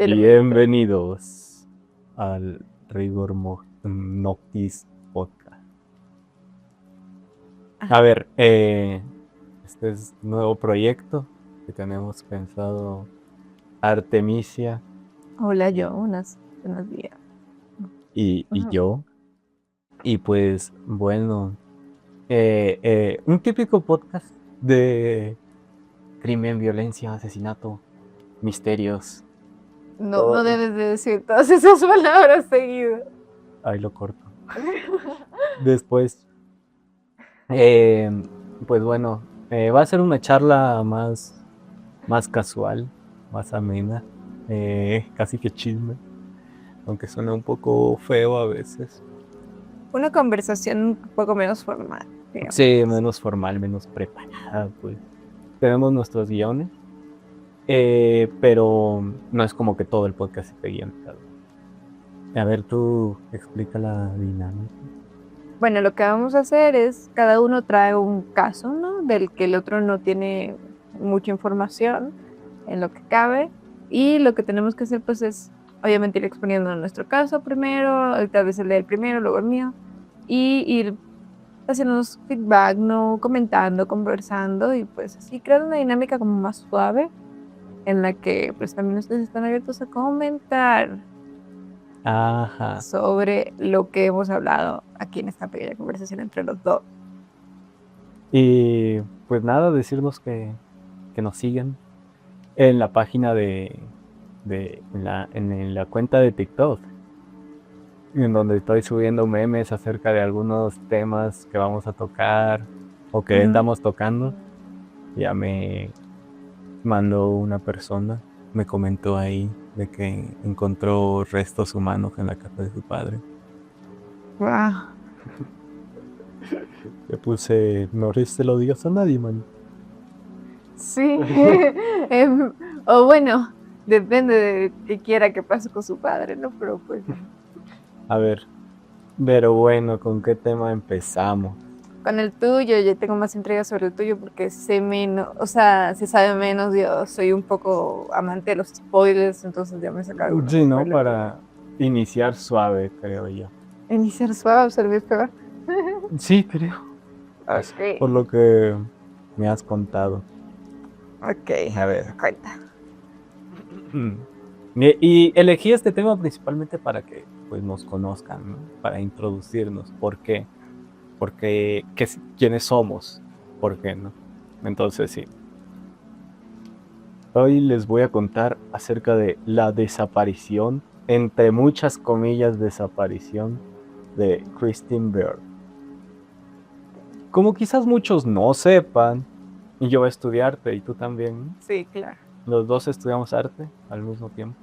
Bienvenidos al Rigor Noctis Podcast. A ver, este es un nuevo proyecto que tenemos pensado. Artemisia Hola, buenos días. y yo. Y pues bueno, un típico podcast de crimen, violencia, asesinato, misterios. No debes de decir todas esas palabras seguidas. Ahí lo corto. Después, pues bueno, va a ser una charla más casual, más amena, casi que chisme, aunque suena un poco feo a veces. Una conversación un poco menos formal, digamos. Sí, menos formal, menos preparada, pues. Tenemos nuestros guiones, pero no es como que todo el podcast esté guionizado. A ver, tú explica la dinámica. Bueno, lo que vamos a hacer es, cada uno trae un caso, ¿no? Del que el otro no tiene mucha información en lo que cabe. Y lo que tenemos que hacer, pues, es, obviamente, ir exponiendo nuestro caso primero, tal vez el del primero, luego el mío, y ir haciéndonos feedback, ¿no? Comentando, conversando, y pues así crear una dinámica como más suave, en la que pues también ustedes están abiertos a comentar sobre lo que hemos hablado aquí en esta pequeña conversación entre los dos. Y pues nada, decirnos que nos sigan en la página en la cuenta de TikTok, en donde estoy subiendo memes acerca de algunos temas que vamos a tocar o que estamos tocando. Ya me mandó una persona, me comentó ahí de que encontró restos humanos en la casa de su padre. Wow. Le puse, no se lo digas a nadie, man. Sí. O bueno, depende de qué quiera que pase con su padre, ¿no? Pero pues. A ver, pero bueno, ¿con qué tema empezamos? Con el tuyo, yo tengo más intriga sobre el tuyo porque sé menos, o sea, se sabe menos, yo soy un poco amante de los spoilers, entonces ya me sacaron. Sí, ¿no? Para iniciar suave, creo yo. Iniciar suave, servir peor. Sí, creo. Ok. Por lo que me has contado. Ok, A ver. cuenta. Y elegí este tema principalmente para que pues, nos conozcan, ¿no? Para introducirnos. ¿Por qué? Porque quiénes somos, ¿por qué no? Entonces sí. Hoy les voy a contar acerca de la desaparición, entre muchas comillas desaparición, de Christine Byrd. Como quizás muchos no sepan, y yo estudié arte y tú también. Sí, claro. Los dos estudiamos arte al mismo tiempo.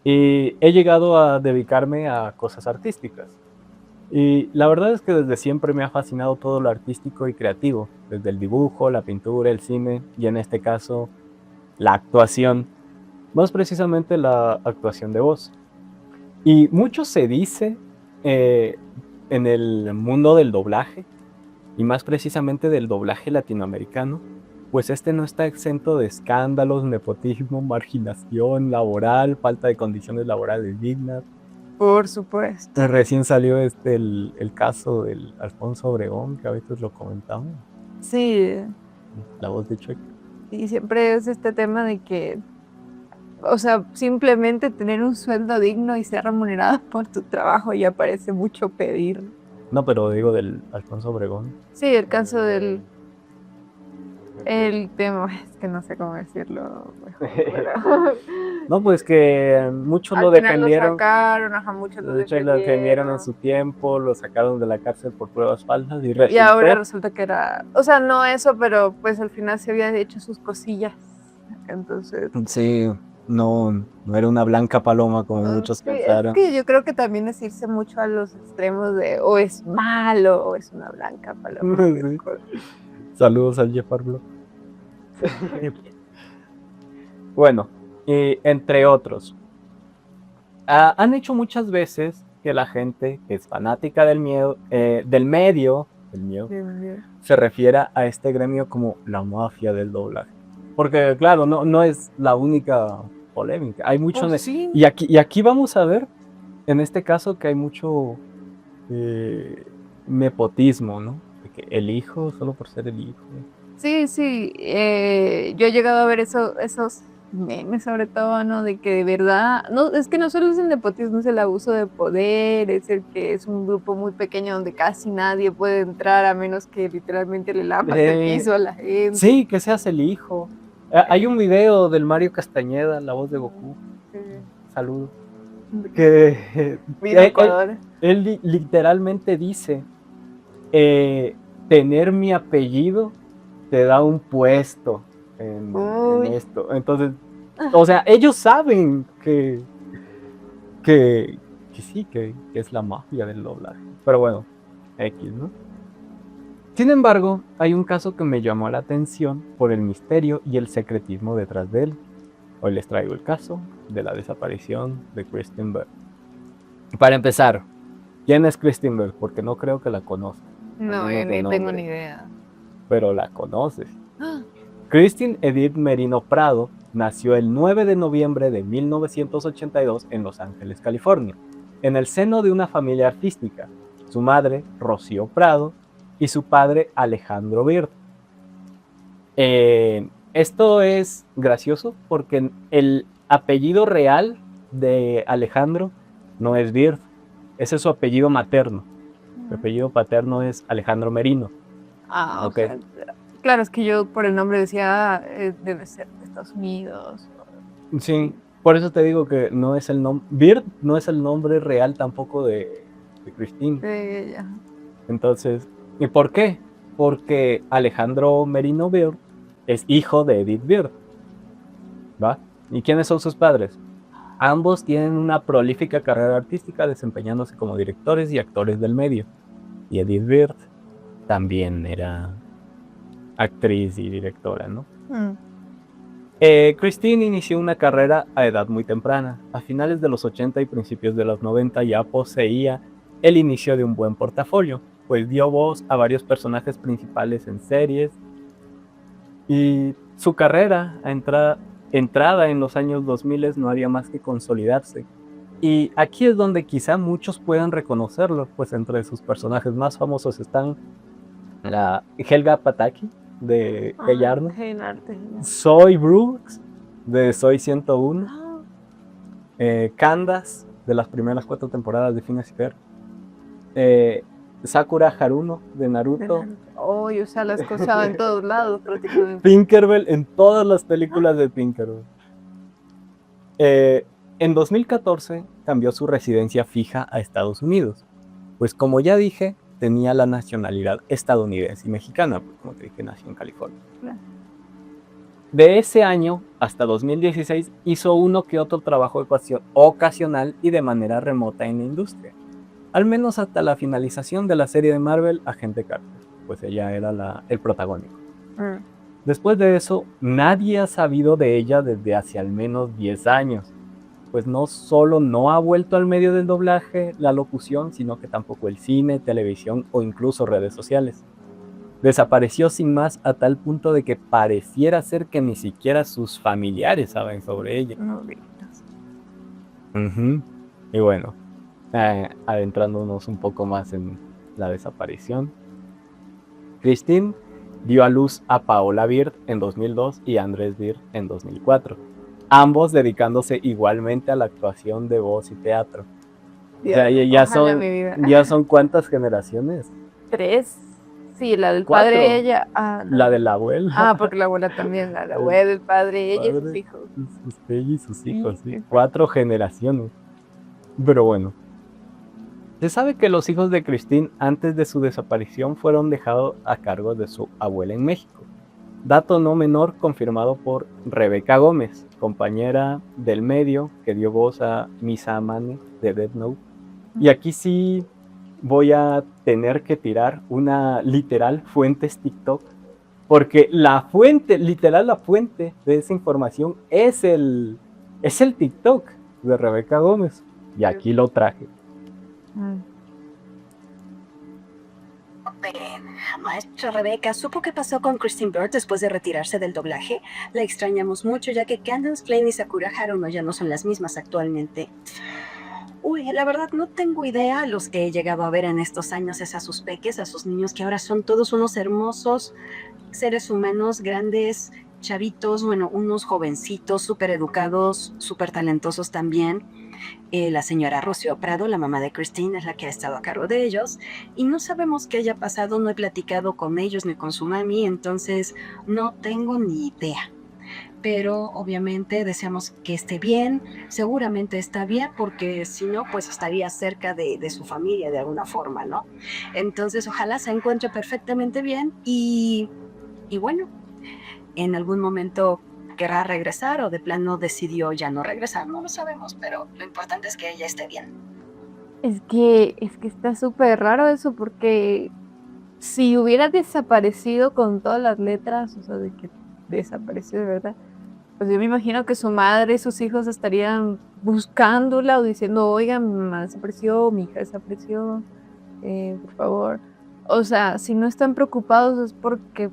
Y he llegado a dedicarme a cosas artísticas. Y la verdad es que desde siempre me ha fascinado todo lo artístico y creativo, desde el dibujo, la pintura, el cine y en este caso la actuación, más precisamente la actuación de voz. Y mucho se dice en el mundo del doblaje, y más precisamente del doblaje latinoamericano, pues este no está exento de escándalos, nepotismo, marginación laboral, falta de condiciones laborales dignas. Por supuesto. Recién salió el caso del Alfonso Obregón, que a veces lo comentamos. Sí. La voz de Chueca. Y siempre es este tema de que, o sea, simplemente tener un sueldo digno y ser remunerado por tu trabajo ya parece mucho pedir. No, pero digo del Alfonso Obregón. Sí, el caso del... El tema, es que no sé cómo decirlo mejor, pero... No, pues que muchos lo defendieron. Lo sacaron, ajá, muchos lo defendieron en su tiempo, lo sacaron de la cárcel por pruebas falsas y ahora resulta que era, o sea, no eso, pero pues al final se había hecho sus cosillas, entonces... Sí, no era una blanca paloma como muchos pensaron. Es que yo creo que también es irse mucho a los extremos de o es malo o es una blanca paloma. Saludos al Jeff Arblo. Bueno, entre otros, han hecho muchas veces que la gente que es fanática del medio, se refiera a este gremio como la mafia del doblaje. Porque claro, no es la única polémica. Hay mucho... Pues sí. Y aquí vamos a ver, en este caso, que hay mucho nepotismo, ¿no? De que el hijo, solo por ser el hijo. Sí, sí. Yo he llegado a ver esos memes, sobre todo, ¿no? De que de verdad, no, es que no solo es el nepotismo, es el abuso de poder, es el que es un grupo muy pequeño donde casi nadie puede entrar a menos que literalmente le lampas el piso a la gente. Sí, que seas el hijo. Hay un video del Mario Castañeda, la voz de Goku. Saludos. Que él literalmente dice, tener mi apellido te da un puesto en esto. Entonces, o sea, ellos saben que sí, que es la mafia del doblaje. Pero bueno, X, ¿no? Sin embargo, hay un caso que me llamó la atención por el misterio y el secretismo detrás de él. Hoy les traigo el caso de la desaparición de Kristen Bell. Para empezar, ¿quién es Kristen Bell? Porque no creo que la conozcas. No, yo ni tengo ni idea. Pero la conoces. Kristen Edith Merino Prado nació el 9 de noviembre de 1982 en Los Ángeles, California, en el seno de una familia artística. Su madre, Rocío Prado, y su padre, Alejandro Bird. Esto es gracioso porque el apellido real de Alejandro no es Bird, ese es su apellido materno. Su apellido paterno es Alejandro Merino. Ah, ok. Claro, es que yo por el nombre decía, debe ser de Estados Unidos. Sí, por eso te digo que no es el nombre. Bird no es el nombre real tampoco de Christine. De ella. Entonces, ¿y por qué? Porque Alejandro Merino Bird es hijo de Edith Bird. ¿Va? ¿Y quiénes son sus padres? Ambos tienen una prolífica carrera artística desempeñándose como directores y actores del medio. Y Edith Bird también era actriz y directora, ¿no? Christine inició una carrera a edad muy temprana. A finales de los 80 y principios de los 90 ya poseía el inicio de un buen portafolio, pues dio voz a varios personajes principales en series. Y su carrera, entrada en los años 2000, no haría más que consolidarse. Y aquí es donde quizá muchos puedan reconocerlo, pues entre sus personajes más famosos están la Helga Pataki de Hey Arnold, Zoe Brooks de Soy 101, Candace de las primeras 4 temporadas de Phineas y Ferb, Sakura Haruno de Naruto. Oh, o sea, la escuchaba en todos lados prácticamente. Tinkerbell en todas las películas de Tinkerbell. En 2014 cambió su residencia fija a Estados Unidos, pues como ya dije, tenía la nacionalidad estadounidense y mexicana, pues como te dije, nació en California. Claro. De ese año hasta 2016 hizo uno que otro trabajo ocasional y de manera remota en la industria, al menos hasta la finalización de la serie de Marvel Agente Carter, pues ella era el protagónico. Después de eso, nadie ha sabido de ella desde hace al menos 10 años, pues no solo no ha vuelto al medio del doblaje, la locución, sino que tampoco el cine, televisión o incluso redes sociales. Desapareció sin más a tal punto de que pareciera ser que ni siquiera sus familiares saben sobre ella. Y bueno, adentrándonos un poco más en la desaparición, Christine dio a luz a Paola Bird en 2002 y a Andrés Bird en 2004. Ambos dedicándose igualmente a la actuación de voz y teatro. Dios, o sea, ya son ¿cuántas generaciones? 3. Sí, la del 4. Padre, ella. La de la abuela. Porque la abuela también, la abuela, el padre, ella y sus hijos. Ella y sus hijos, sí. 4 generaciones. Pero bueno. Se sabe que los hijos de Christine antes de su desaparición fueron dejados a cargo de su abuela en México. Dato no menor confirmado por Rebeca Gómez, compañera del medio que dio voz a Misa Amane de Death Note. Y aquí sí voy a tener que tirar una literal fuentes TikTok, porque la fuente, literal la fuente de esa información es el TikTok de Rebeca Gómez. Y aquí lo traje. Esperen. Maestra Rebeca, ¿supo qué pasó con Christine Bird después de retirarse del doblaje? La extrañamos mucho ya que Candace Flynn y Sakura Haruno ya no son las mismas actualmente. Uy, la verdad no tengo idea. Los que he llegado a ver en estos años es a sus peques, a sus niños que ahora son todos unos hermosos seres humanos, grandes, chavitos, bueno, unos jovencitos súper educados, súper talentosos también. La señora Rocío Prado, la mamá de Christine, es la que ha estado a cargo de ellos y no sabemos qué haya pasado, no he platicado con ellos ni con su mami, entonces no tengo ni idea. Pero obviamente deseamos que esté bien, seguramente está bien porque si no, pues estaría cerca de su familia de alguna forma, ¿no? Entonces ojalá se encuentre perfectamente bien y bueno, en algún momento querrá regresar o de plano decidió ya no regresar, no lo sabemos, pero lo importante es que ella esté bien. Es que está súper raro eso, porque si hubiera desaparecido con todas las letras, o sea, de que desapareció de verdad, pues yo me imagino que su madre y sus hijos estarían buscándola o diciendo, oigan, mi mamá desapareció, mi hija desapareció, por favor. O sea, si no están preocupados es porque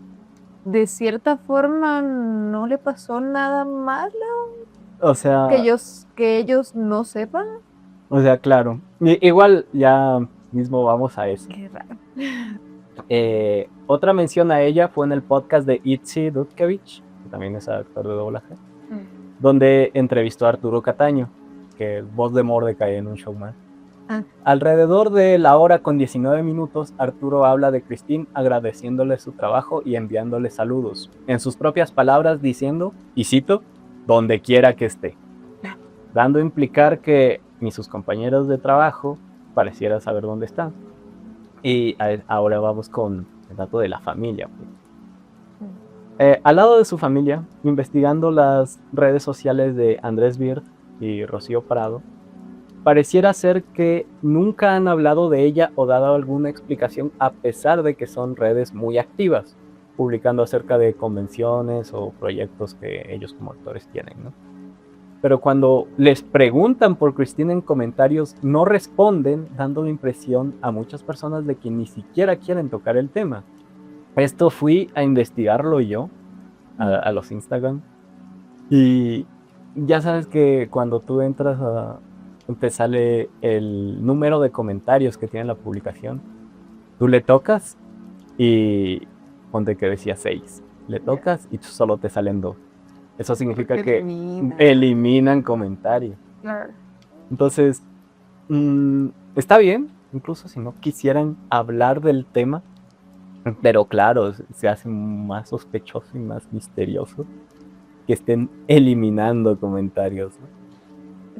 de cierta forma no le pasó nada malo O sea, que ellos no sepan. claro. Igual ya mismo vamos a eso. Qué raro. Otra mención a ella fue en el podcast de Itzy Dudkevich, que también es actor de doblaje, donde entrevistó a Arturo Cataño, que es voz de Mordecai en Un Show Man. Alrededor de la hora con 19 minutos, Arturo habla de Christine agradeciéndole su trabajo y enviándole saludos. En sus propias palabras diciendo, y cito, donde quiera que esté. Dando a implicar que ni sus compañeros de trabajo pareciera saber dónde están. Y ahora vamos con el dato de la familia. Al lado de su familia, investigando las redes sociales de Andrés Bird y Rocío Prado, pareciera ser que nunca han hablado de ella o dado alguna explicación a pesar de que son redes muy activas, publicando acerca de convenciones o proyectos que ellos como actores tienen, ¿no? Pero cuando les preguntan por Christine en comentarios, no responden, dando la impresión a muchas personas de que ni siquiera quieren tocar el tema. Esto fui a investigarlo yo, a los Instagram, y ya sabes que cuando tú entras te sale el número de comentarios que tiene la publicación. Tú le tocas y ponte que decía 6. Le tocas y solo te salen 2. Eso significa que eliminan comentarios. Claro. Entonces, está bien, incluso si no quisieran hablar del tema, pero claro, se hace más sospechoso y más misterioso que estén eliminando comentarios, ¿no?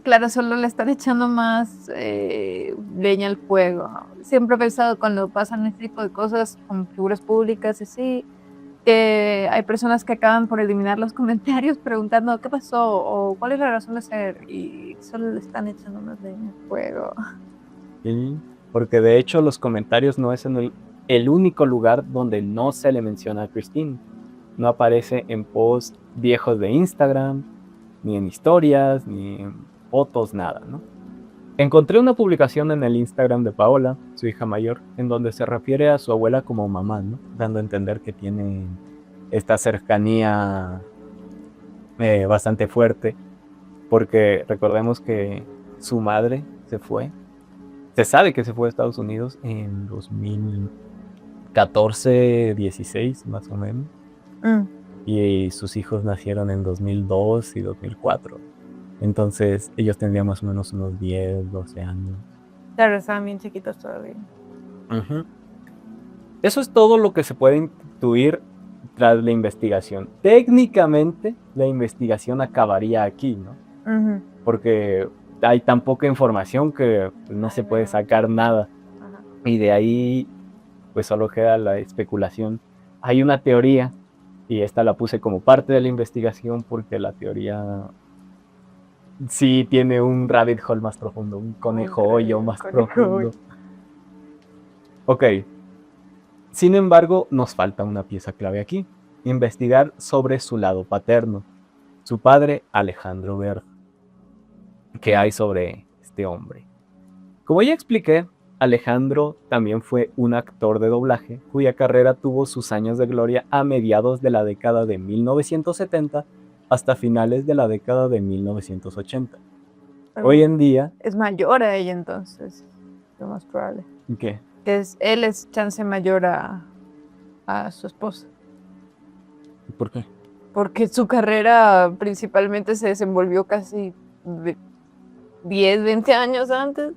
Claro, solo le están echando más leña al fuego. Siempre he pensado cuando pasan este tipo de cosas con figuras públicas y así, que hay personas que acaban por eliminar los comentarios preguntando qué pasó o cuál es la razón de ser, y solo le están echando más leña al fuego. Sí, porque de hecho los comentarios no es en el único lugar donde no se le menciona a Christine. No aparece en posts viejos de Instagram, ni en historias, ni en fotos, nada, ¿no? Encontré una publicación en el Instagram de Paola, su hija mayor, en donde se refiere a su abuela como mamá, ¿no? Dando a entender que tiene esta cercanía bastante fuerte, porque recordemos que su madre se fue. Se sabe que se fue a Estados Unidos en 2014, 16 más o menos. Y sus hijos nacieron en 2002 y 2004. Entonces ellos tendrían más o menos unos 10, 12 años. Claro, estaban bien chiquitos todavía. Eso es todo lo que se puede intuir tras la investigación. Técnicamente la investigación acabaría aquí, ¿no? Porque hay tan poca información que no se puede sacar nada. Y de ahí pues solo queda la especulación. Hay una teoría, y esta la puse como parte de la investigación porque la teoría sí tiene un rabbit hole más profundo, un conejo hoyo más profundo. Ok. Sin embargo, nos falta una pieza clave aquí. Investigar sobre su lado paterno. Su padre, Alejandro Bird. ¿Qué hay sobre este hombre? Como ya expliqué, Alejandro también fue un actor de doblaje cuya carrera tuvo sus años de gloria a mediados de la década de 1970 hasta finales de la década de 1980. Hoy en día, Es mayor a ella entonces, lo más probable. ¿qué? Que él es chance mayor a su esposa. ¿Por qué? Porque su carrera principalmente se desenvolvió casi 10, 20 años antes.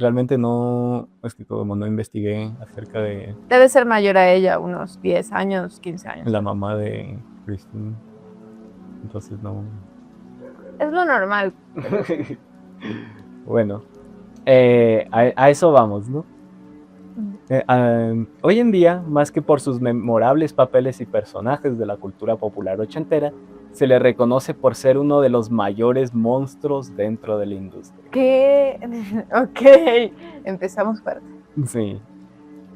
Realmente no, es que como no investigué acerca de Debe ser mayor a ella, unos 10 años, 15 años. la mamá de Christine, entonces no. Es lo normal. Bueno, a eso vamos, ¿no? Hoy en día, más que por sus memorables papeles y personajes de la cultura popular ochentera, se le reconoce por ser uno de los mayores monstruos dentro de la industria. ¿Qué? Ok, empezamos fuerte. Sí.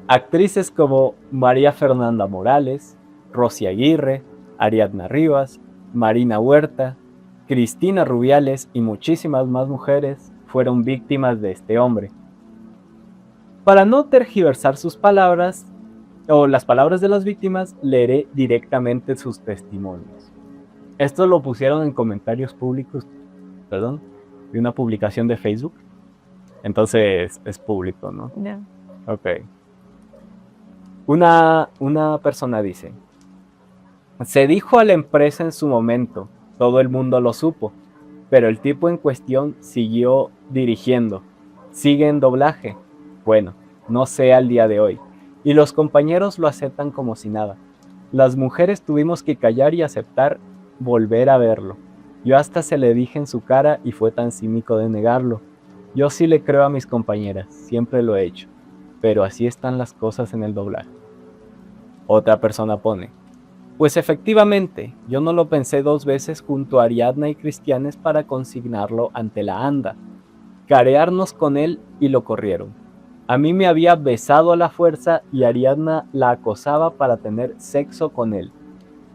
Actrices como María Fernanda Morales, Rosy Aguirre, Ariadna Rivas, Marina Huerta, Cristina Rubiales y muchísimas más mujeres fueron víctimas de este hombre. Para no tergiversar sus palabras o las palabras de las víctimas, leeré directamente sus testimonios. Esto lo pusieron en comentarios públicos, de una publicación de Facebook. Entonces es público, ¿no? Yeah. Ok. Una persona dice: se dijo a la empresa en su momento, todo el mundo lo supo, pero el tipo en cuestión siguió dirigiendo, sigue en doblaje. Bueno, no sé al día de hoy. Y los compañeros lo aceptan como si nada. Las mujeres tuvimos que callar y aceptar volver a verlo. Yo hasta se le dije en su cara y fue tan cínico de negarlo. Yo sí le creo a mis compañeras, siempre lo he hecho. Pero así están las cosas en el doblaje. Otra persona pone: pues efectivamente, yo no lo pensé 2 veces junto a Ariadna y Cristianes para consignarlo ante la ANDA, carearnos con él y lo corrieron. A mí me había besado a la fuerza y Ariadna la acosaba para tener sexo con él.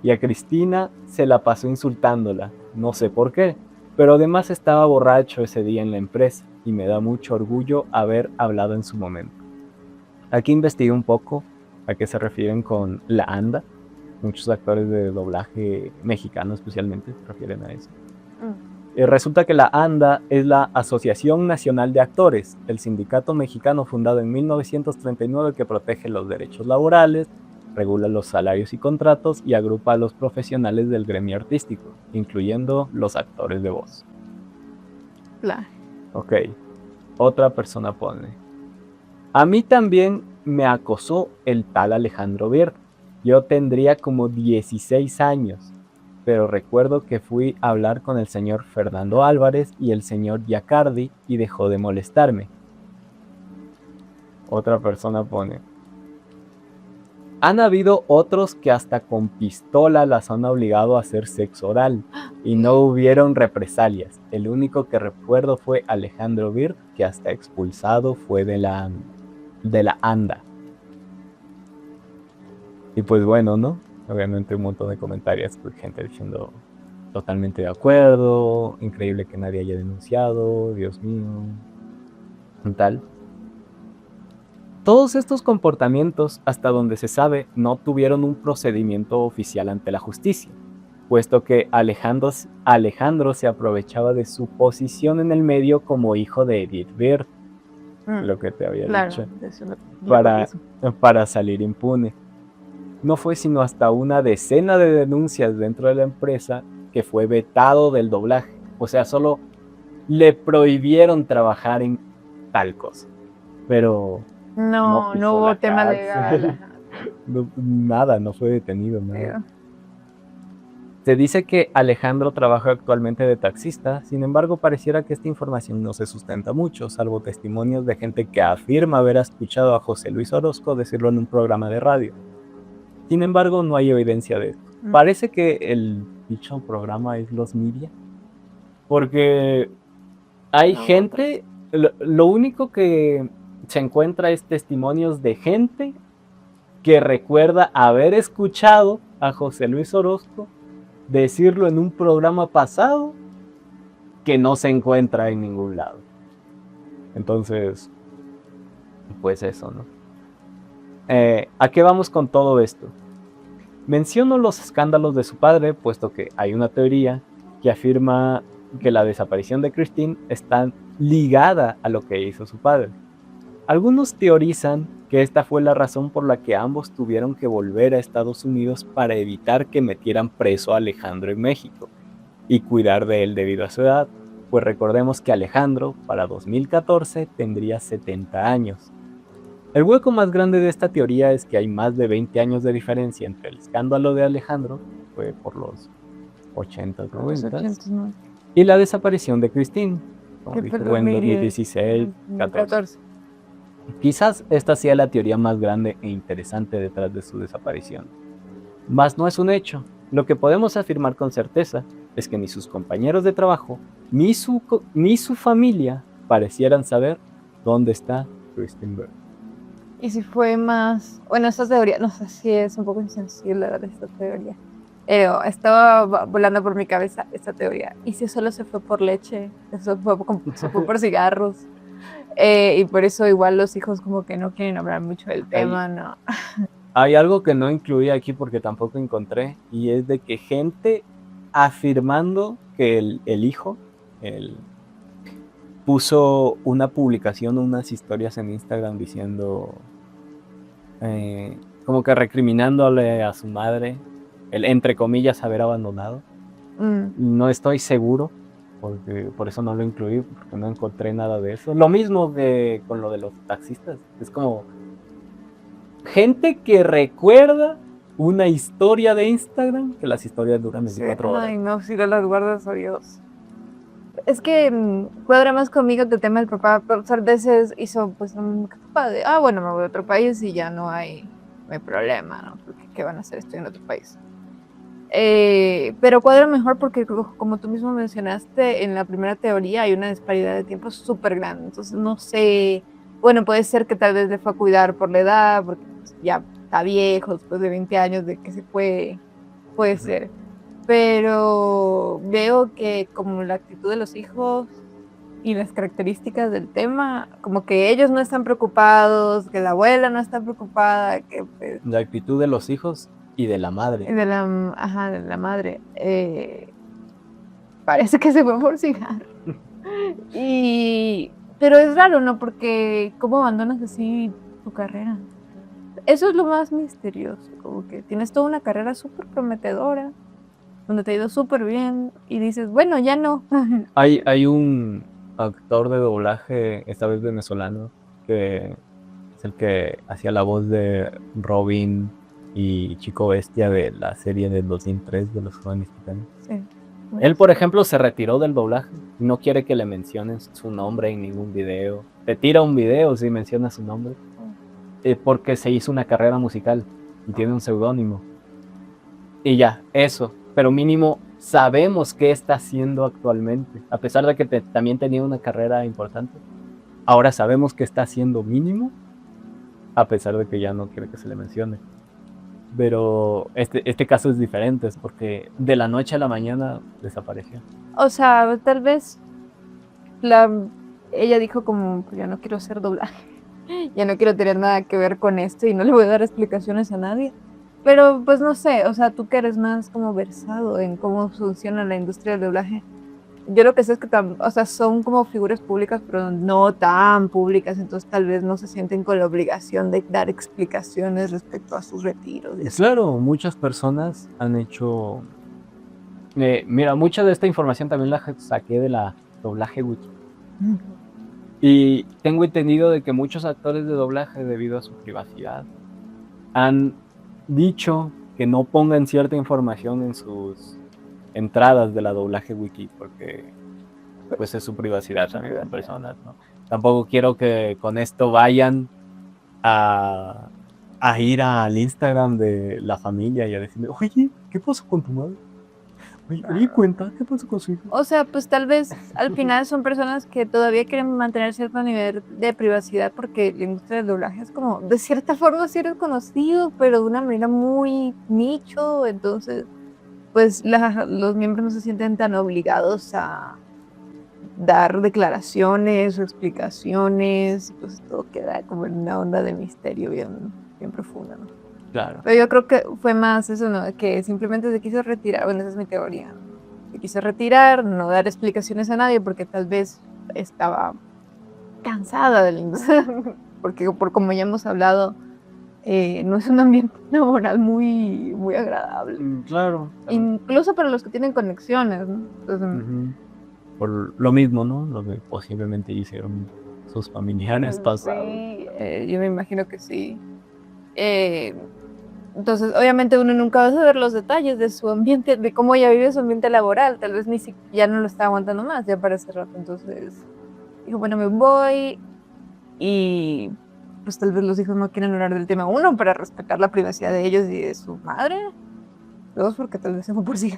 Y a Cristina se la pasó insultándola, no sé por qué, pero además estaba borracho ese día en la empresa y me da mucho orgullo haber hablado en su momento. Aquí investigué un poco a qué se refieren con la ANDA. Muchos actores de doblaje mexicano especialmente se refieren a eso. Resulta que la ANDA es la Asociación Nacional de Actores, el sindicato mexicano fundado en 1939 que protege los derechos laborales, regula los salarios y contratos y agrupa a los profesionales del gremio artístico, incluyendo los actores de voz. Claro. Ok, otra persona pone: a mí también me acosó el tal Alejandro Bird. Yo tendría como 16 años, pero recuerdo que fui a hablar con el señor Fernando Álvarez y el señor Giacardi y dejó de molestarme. Otra persona pone: han habido otros que hasta con pistola las han obligado a hacer sexo oral y no hubieron represalias. El único que recuerdo fue Alejandro Bird, que hasta expulsado fue de la ANDA. Y pues bueno, ¿no? Obviamente un montón de comentarios, pues, gente diciendo totalmente de acuerdo, increíble que nadie haya denunciado, Dios mío, tal. Todos estos comportamientos, hasta donde se sabe, no tuvieron un procedimiento oficial ante la justicia, puesto que Alejandro se aprovechaba de su posición en el medio como hijo de Edith Bird, lo que te había dicho, para salir impune. No fue sino hasta una decena de denuncias dentro de la empresa que fue vetado del doblaje. O sea, solo le prohibieron trabajar en tal cosa. Pero no hubo tema legal. Nada, no fue detenido, nada. Se dice que Alejandro trabaja actualmente de taxista, sin embargo pareciera que esta información no se sustenta mucho, salvo testimonios de gente que afirma haber escuchado a José Luis Orozco decirlo en un programa de radio. Sin embargo, no hay evidencia de esto. Parece que el dicho programa es Los Media, porque hay gente, lo único que se encuentra es testimonios de gente que recuerda haber escuchado a José Luis Orozco decirlo en un programa pasado que no se encuentra en ningún lado. Entonces, Pues eso, ¿no? ¿A qué vamos con todo esto? Menciono los escándalos de su padre, puesto que hay una teoría que afirma que la desaparición de Christine está ligada a lo que hizo su padre. Algunos teorizan que esta fue la razón por la que ambos tuvieron que volver a Estados Unidos para evitar que metieran preso a Alejandro en México y cuidar de él debido a su edad, pues recordemos que Alejandro para 2014 tendría 70 años. El hueco más grande de esta teoría es que hay más de 20 años de diferencia entre el escándalo de Alejandro, fue por los 80s, 90s, y la desaparición de Christine, como dije, fue en 2016, 14. Quizás esta sea la teoría más grande e interesante detrás de su desaparición. Mas no es un hecho. Lo que podemos afirmar con certeza es que ni sus compañeros de trabajo, ni su familia parecieran saber dónde está Christine Bird. Y si fue más, bueno, esta teoría, no sé si es un poco insensible de esta teoría, pero estaba volando por mi cabeza esta teoría. ¿Y si solo se fue por leche? Se fue por cigarros. Y por eso igual los hijos como que no quieren hablar mucho del tema, ¿no? Hay algo que no incluí aquí porque tampoco encontré, y es de que gente afirmando que el hijo puso una publicación, unas historias en Instagram diciendo, como que recriminándole a su madre, el entre comillas haber abandonado. No estoy seguro, porque por eso no lo incluí, porque no encontré nada de eso. Lo mismo que con lo de los taxistas, es como gente que recuerda una historia de Instagram, que las historias duran 24 horas. Ay, no, si no las guardas, oh Dios. Es que cuadra más conmigo el tema del papá. Profesor veces hizo pues un capaz de, bueno, me voy a otro país y ya no hay problema, ¿no? Porque ¿qué van a hacer? Estoy en otro país. Pero cuadra mejor porque, como tú mismo mencionaste, en la primera teoría hay una disparidad de tiempo súper grande. Entonces, no sé, bueno, puede ser que tal vez le fue a cuidar por la edad, porque pues, ya está viejo, después de 20 años de que se fue, puede ser. Pero veo que como la actitud de los hijos y las características del tema, como que ellos no están preocupados, que la abuela no está preocupada, que pues, la actitud de los hijos y de la madre. De la madre. Parece que se fue por cigarro. Pero es raro, ¿no? Porque ¿cómo abandonas así tu carrera? Eso es lo más misterioso, como que tienes toda una carrera súper prometedora, donde te ha ido súper bien, y dices, bueno, ya no. Hay un actor de doblaje, esta vez venezolano, que es el que hacía la voz de Robin y Chico Bestia de la serie del 2003 de los Jóvenes Titanes. Sí. Él, por ejemplo, se retiró del doblaje. No quiere que le mencionen su nombre en ningún video. Te tira un video si menciona su nombre. Porque se hizo una carrera musical y tiene un seudónimo. Y ya, eso. Pero mínimo sabemos qué está haciendo actualmente. A pesar de que también tenía una carrera importante. Ahora sabemos qué está haciendo mínimo. A pesar de que ya no quiere que se le mencione. Pero este caso es diferente, es porque de la noche a la mañana desapareció. O sea, tal vez ella dijo como, ya no quiero hacer doblaje, ya no quiero tener nada que ver con esto y no le voy a dar explicaciones a nadie. Pero pues no sé, o sea, tú que eres más como versado en cómo funciona la industria del doblaje, yo lo que sé es que son como figuras públicas, pero no tan públicas, entonces tal vez no se sienten con la obligación de dar explicaciones respecto a sus retiros. Claro, muchas personas han hecho... mira, mucha de esta información también la saqué de la Doblaje Wiki. Y tengo entendido de que muchos actores de doblaje, debido a su privacidad, han dicho que no pongan cierta información en sus entradas de la Doblaje Wiki, porque pues es su privacidad también de personas, ¿no? Tampoco quiero que con esto vayan a ir al Instagram de la familia y a decirle, oye, ¿qué pasó con tu madre? Oye, cuenta, ¿qué pasó con su hijo? O sea, pues tal vez al final son personas que todavía quieren mantener cierto nivel de privacidad, porque la industria del doblaje es como, de cierta forma sí eres conocido, pero de una manera muy nicho, entonces pues los miembros no se sienten tan obligados a dar declaraciones o explicaciones, pues todo queda como en una onda de misterio bien, bien profunda, ¿no? Claro. Pero yo creo que fue más eso, ¿no? Que simplemente se quiso retirar, bueno, esa es mi teoría, ¿no? Se quiso retirar, no dar explicaciones a nadie porque tal vez estaba cansada de la industria, porque por como ya hemos hablado, no es un ambiente laboral muy, muy agradable. Claro. Incluso para los que tienen conexiones, ¿no? Entonces, Por lo mismo, ¿no? Lo que posiblemente hicieron sus familiares pasados. sí, yo me imagino que sí. Entonces, obviamente uno nunca va a saber los detalles de su ambiente, de cómo ella vive su ambiente laboral. Tal vez ni ya no lo está aguantando más, ya para ese rato. Entonces, dijo, bueno, me voy. Y pues tal vez los hijos no quieren hablar del tema. Uno, para respetar la privacidad de ellos y de su madre. Dos, porque tal vez se fue por sí.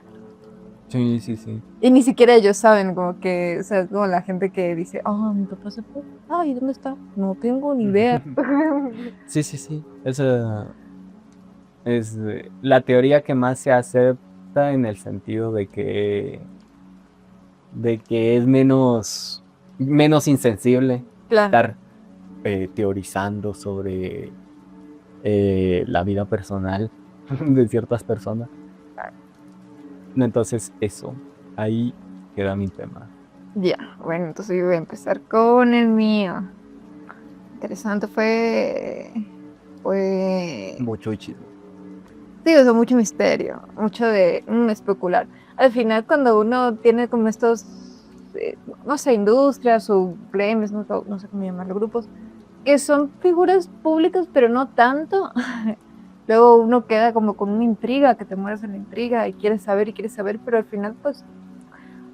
Sí, sí, sí. Y ni siquiera ellos saben, como que, o sea, como la gente que dice, mi papá se fue. Ay, ¿dónde está? No tengo ni idea. Sí, sí, sí. Esa es la teoría que más se acepta en el sentido de que es menos insensible Claro. estar teorizando sobre la vida personal de ciertas personas. Entonces eso, ahí queda mi tema. Ya, bueno, entonces yo voy a empezar con el mío. Interesante fue Mucho chisme. sí, o sea, mucho misterio, mucho de especular. Al final, cuando uno tiene como estos, no sé, industrias o gremios, no sé cómo llamarlo, grupos, que son figuras públicas, pero no tanto, luego uno queda como con una intriga, que te mueres en la intriga y quieres saber, pero al final, pues,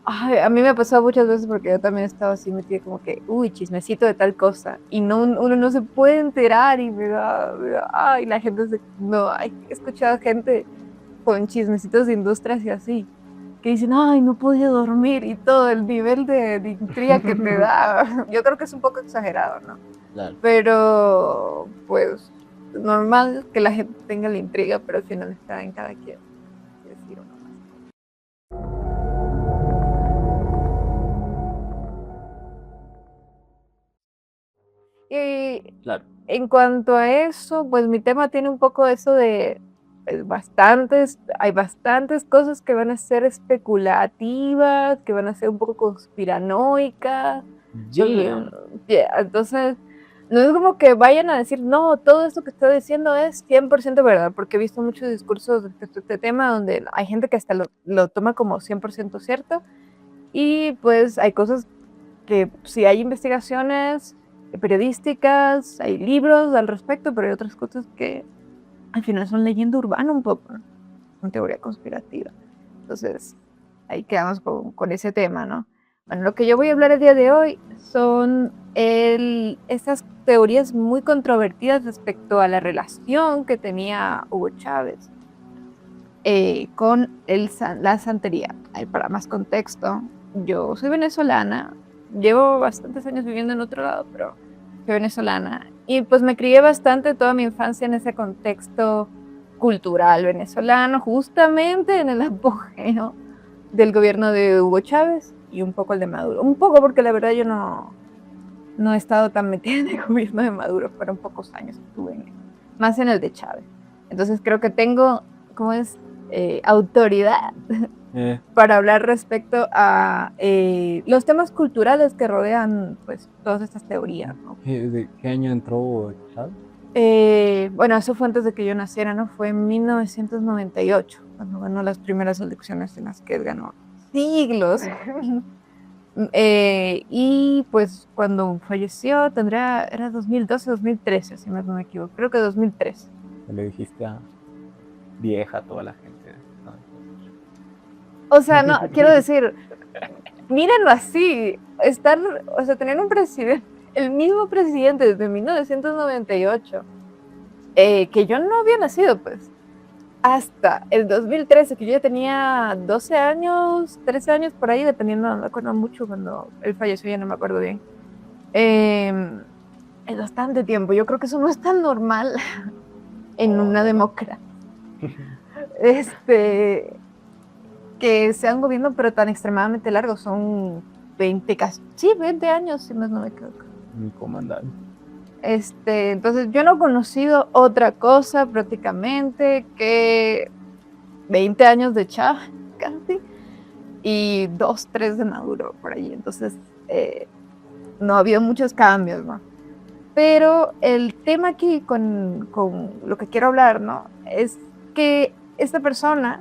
a mí me ha pasado muchas veces porque yo también estaba así metida como que, chismecito de tal cosa, y uno no se puede enterar y la gente he escuchado gente con chismecitos de industrias y así, que dicen, no podía dormir y todo el nivel de intriga que te da, yo creo que es un poco exagerado, ¿no? Claro. Pero, pues, normal que la gente tenga la intriga, pero al final está en cada quien. Decir uno más. Y Claro. en cuanto a eso, pues mi tema tiene un poco eso de hay bastantes cosas que van a ser especulativas, que van a ser un poco conspiranoicas. Entonces, no es como que vayan a decir, no, todo esto que estoy diciendo es 100% verdad, porque he visto muchos discursos de este tema donde hay gente que hasta lo toma como 100% cierto, y pues hay cosas que sí hay investigaciones periodísticas, hay libros al respecto, pero hay otras cosas que al final son leyenda urbana un poco, ¿no? Son teoría conspirativa. Entonces, ahí quedamos con ese tema, ¿no? Bueno, lo que yo voy a hablar el día de hoy son estas teorías muy controvertidas respecto a la relación que tenía Hugo Chávez con la santería. Para más contexto, yo soy venezolana, llevo bastantes años viviendo en otro lado, pero soy venezolana. Y pues me crié bastante toda mi infancia en ese contexto cultural venezolano, justamente en el apogeo del gobierno de Hugo Chávez y un poco el de Maduro. Un poco porque la verdad yo no he estado tan metida en el gobierno de Maduro, fueron pocos años que estuve más en el de Chávez. Entonces creo que tengo, autoridad para hablar respecto a los temas culturales que rodean pues todas estas teorías, ¿no? ¿De qué año entró Chávez? Bueno, eso fue antes de que yo naciera, ¿no? Fue en 1998, cuando ganó las primeras elecciones en las que él ganó siglos. Y pues cuando falleció era 2012, 2013, si no me equivoco, creo que 2003. Le dijiste a vieja a toda la gente. O sea, no, quiero decir, mírenlo así, tener un presidente, el mismo presidente desde 1998, que yo no había nacido, pues, hasta el 2013, que yo ya tenía 12 años, 13 años por ahí, dependiendo, no me acuerdo mucho cuando él falleció, ya no me acuerdo bien. Es bastante tiempo, yo creo que eso no es tan normal en una democracia. Que sea un gobierno pero tan extremadamente largo, son 20, casi, sí, 20 años, si más no me equivoco. Mi comandante. Entonces yo no he conocido otra cosa prácticamente que 20 años de Chávez, casi, y 2, 3 de Maduro por ahí. Entonces no ha habido muchos cambios, ¿no? Pero el tema aquí con lo que quiero hablar, ¿no? Es que esta persona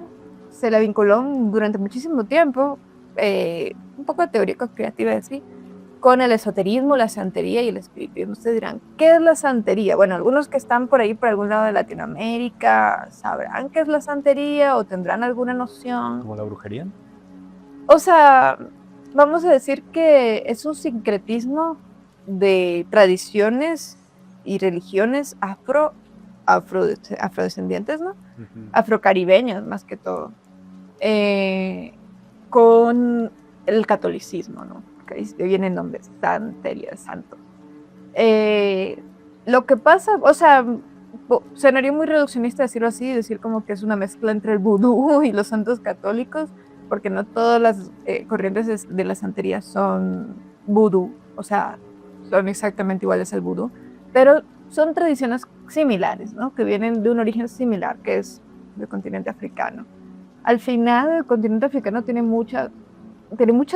se la vinculó durante muchísimo tiempo, un poco de teoría conspirativa de sí, con el esoterismo, la santería y el espiritismo. Ustedes dirán, ¿qué es la santería? Bueno, algunos que están por ahí, por algún lado de Latinoamérica, sabrán qué es la santería o tendrán alguna noción. ¿Como la brujería? O sea, vamos a decir que es un sincretismo de tradiciones y religiones afrodescendientes, ¿no? Afrocaribeños, más que todo, con el catolicismo, ¿no? Porque ahí viene el nombre, santería, santo. Lo que pasa, o sea, sonaría muy reduccionista decirlo así, decir como que es una mezcla entre el vudú y los santos católicos, porque no todas las corrientes de la santería son vudú, o sea, son exactamente iguales al vudú, pero son tradiciones similares, ¿no? Que vienen de un origen similar, que es del continente africano. Al final, el continente africano tiene mucha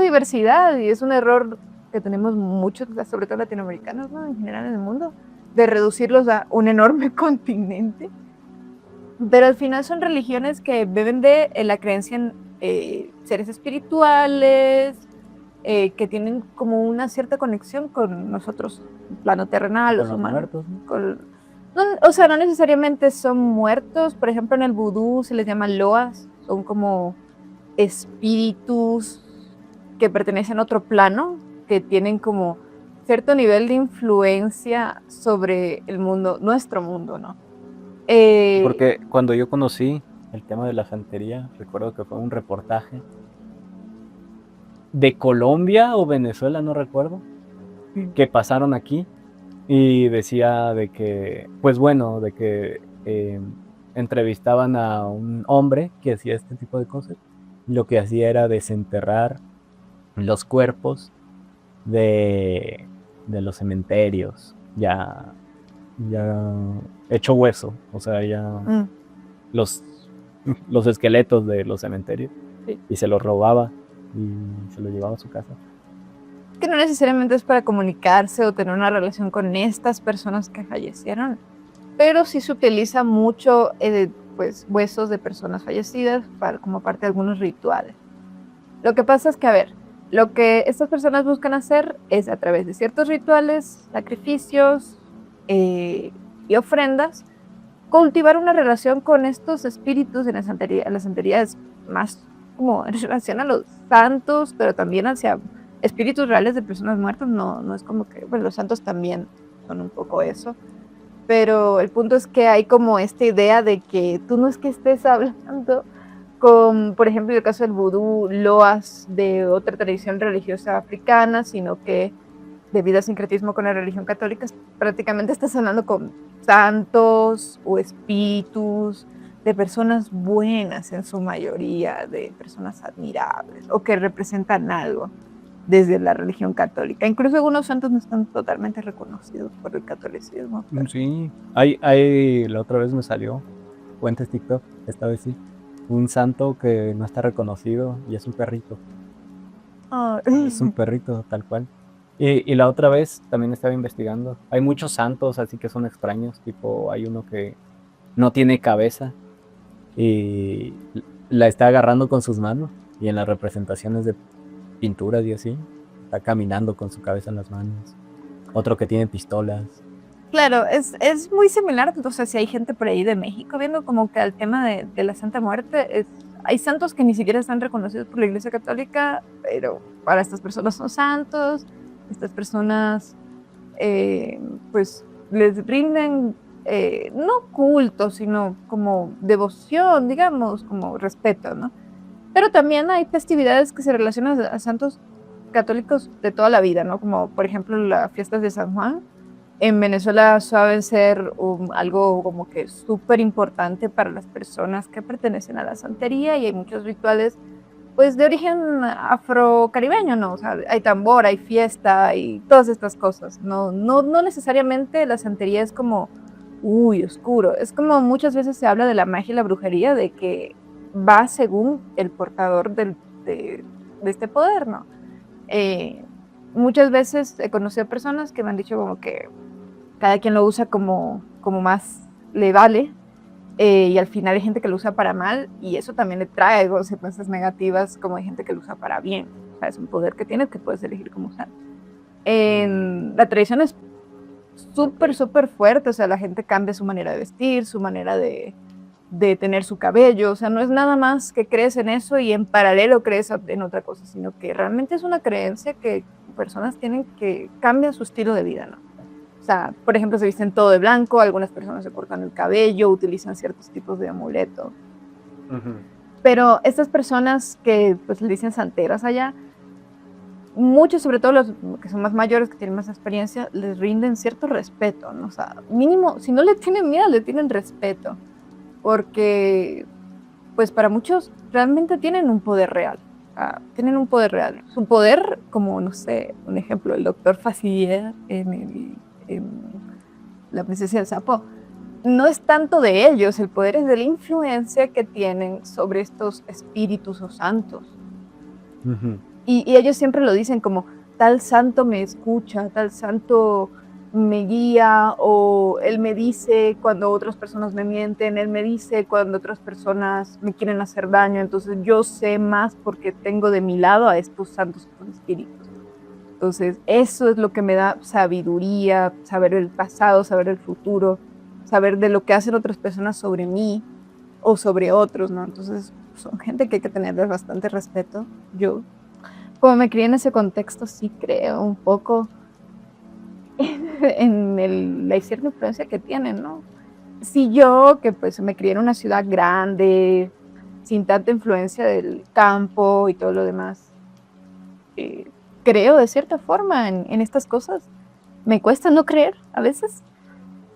diversidad y es un error que tenemos muchos, sobre todo latinoamericanos, ¿no? En general en el mundo, de reducirlos a un enorme continente. Pero al final son religiones que beben de la creencia en seres espirituales, que tienen como una cierta conexión con nosotros, plano terrenal, Con los los humanos. muertos, ¿no? O sea, no necesariamente son muertos. Por ejemplo, en el vudú se les llama loas, son como espíritus que pertenecen a otro plano, que tienen como cierto nivel de influencia sobre el mundo, nuestro mundo, ¿no? Porque cuando yo conocí el tema de la santería, recuerdo que fue un reportaje de Colombia o Venezuela, no recuerdo, que pasaron aquí y decía de que, pues bueno, de que entrevistaban a un hombre que hacía este tipo de cosas. Lo que hacía era desenterrar los cuerpos de los cementerios, ya hecho hueso, o sea, ya los esqueletos de los cementerios, Sí. y se los robaba y se los llevaba a su casa. Que no necesariamente es para comunicarse o tener una relación con estas personas que fallecieron, pero sí se utiliza mucho pues, huesos de personas fallecidas como parte de algunos rituales. Lo que pasa es que, a ver, lo que estas personas buscan hacer es a través de ciertos rituales, sacrificios y ofrendas, cultivar una relación con estos espíritus. En la santería es más como en relación a los santos, pero también hacia espíritus reales de personas muertas. No es como que, bueno, los santos también son un poco eso, pero el punto es que hay como esta idea de que tú no es que estés hablando con, por ejemplo, en el caso del vudú, loas de otra tradición religiosa africana, sino que debido al sincretismo con la religión católica, prácticamente estás hablando con santos o espíritus de personas buenas en su mayoría, de personas admirables o que representan algo desde la religión católica. Incluso algunos santos no están totalmente reconocidos por el catolicismo. Pero... Sí, la otra vez me salió, cuentas TikTok, esta vez sí, un santo que no está reconocido y es un perrito. Oh. Es un perrito, tal cual. Y la otra vez también estaba investigando. Hay muchos santos así que son extraños. Tipo, hay uno que no tiene cabeza y la está agarrando con sus manos. Y en las representaciones de pinturas y así, está caminando con su cabeza en las manos. Otro que tiene pistolas. Claro, es muy similar. Entonces, si hay gente por ahí de México viendo como que al tema de la Santa Muerte, hay santos que ni siquiera están reconocidos por la Iglesia Católica, pero para estas personas son santos. Estas personas pues les rinden no culto, sino como devoción, digamos, como respeto, ¿no? Pero también hay festividades que se relacionan a santos católicos de toda la vida, ¿no? Como por ejemplo las fiestas de San Juan. En Venezuela suelen ser algo como que súper importante para las personas que pertenecen a la santería, y hay muchos rituales pues de origen afrocaribeño, ¿no? O sea, hay tambor, hay fiesta, hay todas estas cosas. No necesariamente la santería es como, uy, oscuro. Es como muchas veces se habla de la magia y la brujería, de que va según el portador de este poder, ¿no? Muchas veces he conocido personas que me han dicho como que cada quien lo usa como más le vale. Y al final hay gente que lo usa para mal y eso también le trae consecuencias negativas, como hay gente que lo usa para bien. O sea, es un poder que tienes que puedes elegir cómo usar. La tradición es súper fuerte, o sea, la gente cambia su manera de vestir, su manera de tener su cabello, o sea, no es nada más que crees en eso y en paralelo crees en otra cosa, sino que realmente es una creencia que personas tienen que cambiar su estilo de vida, ¿no? O sea, por ejemplo, se visten todo de blanco, algunas personas se cortan el cabello, utilizan ciertos tipos de amuletos. Pero estas personas que pues le dicen santeras allá, muchos, sobre todo los que son más mayores, que tienen más experiencia, les rinden cierto respeto, ¿no? O sea, mínimo, si no le tienen miedo, le tienen respeto. Porque, pues para muchos, realmente tienen un poder real. Tienen un poder real. Su poder, como, no sé, un ejemplo, el doctor Facilier en La princesa del sapo, no es tanto de ellos, el poder es de la influencia que tienen sobre estos espíritus o santos. Y ellos siempre lo dicen como, tal santo me escucha, tal santo me guía, o él me dice cuando otras personas me mienten, él me dice cuando otras personas me quieren hacer daño, entonces yo sé más porque tengo de mi lado a estos santos, estos espíritus. Entonces, eso es lo que me da sabiduría, saber el pasado, saber el futuro, saber de lo que hacen otras personas sobre mí o sobre otros, ¿no? Entonces, son gente que hay que tenerles bastante respeto. Yo, como me crié en ese contexto, sí creo un poco en la cierta influencia que tienen, ¿no? Si yo, que pues me crié en una ciudad grande, sin tanta influencia del campo y todo lo demás, creo de cierta forma en estas cosas. Me cuesta no creer a veces.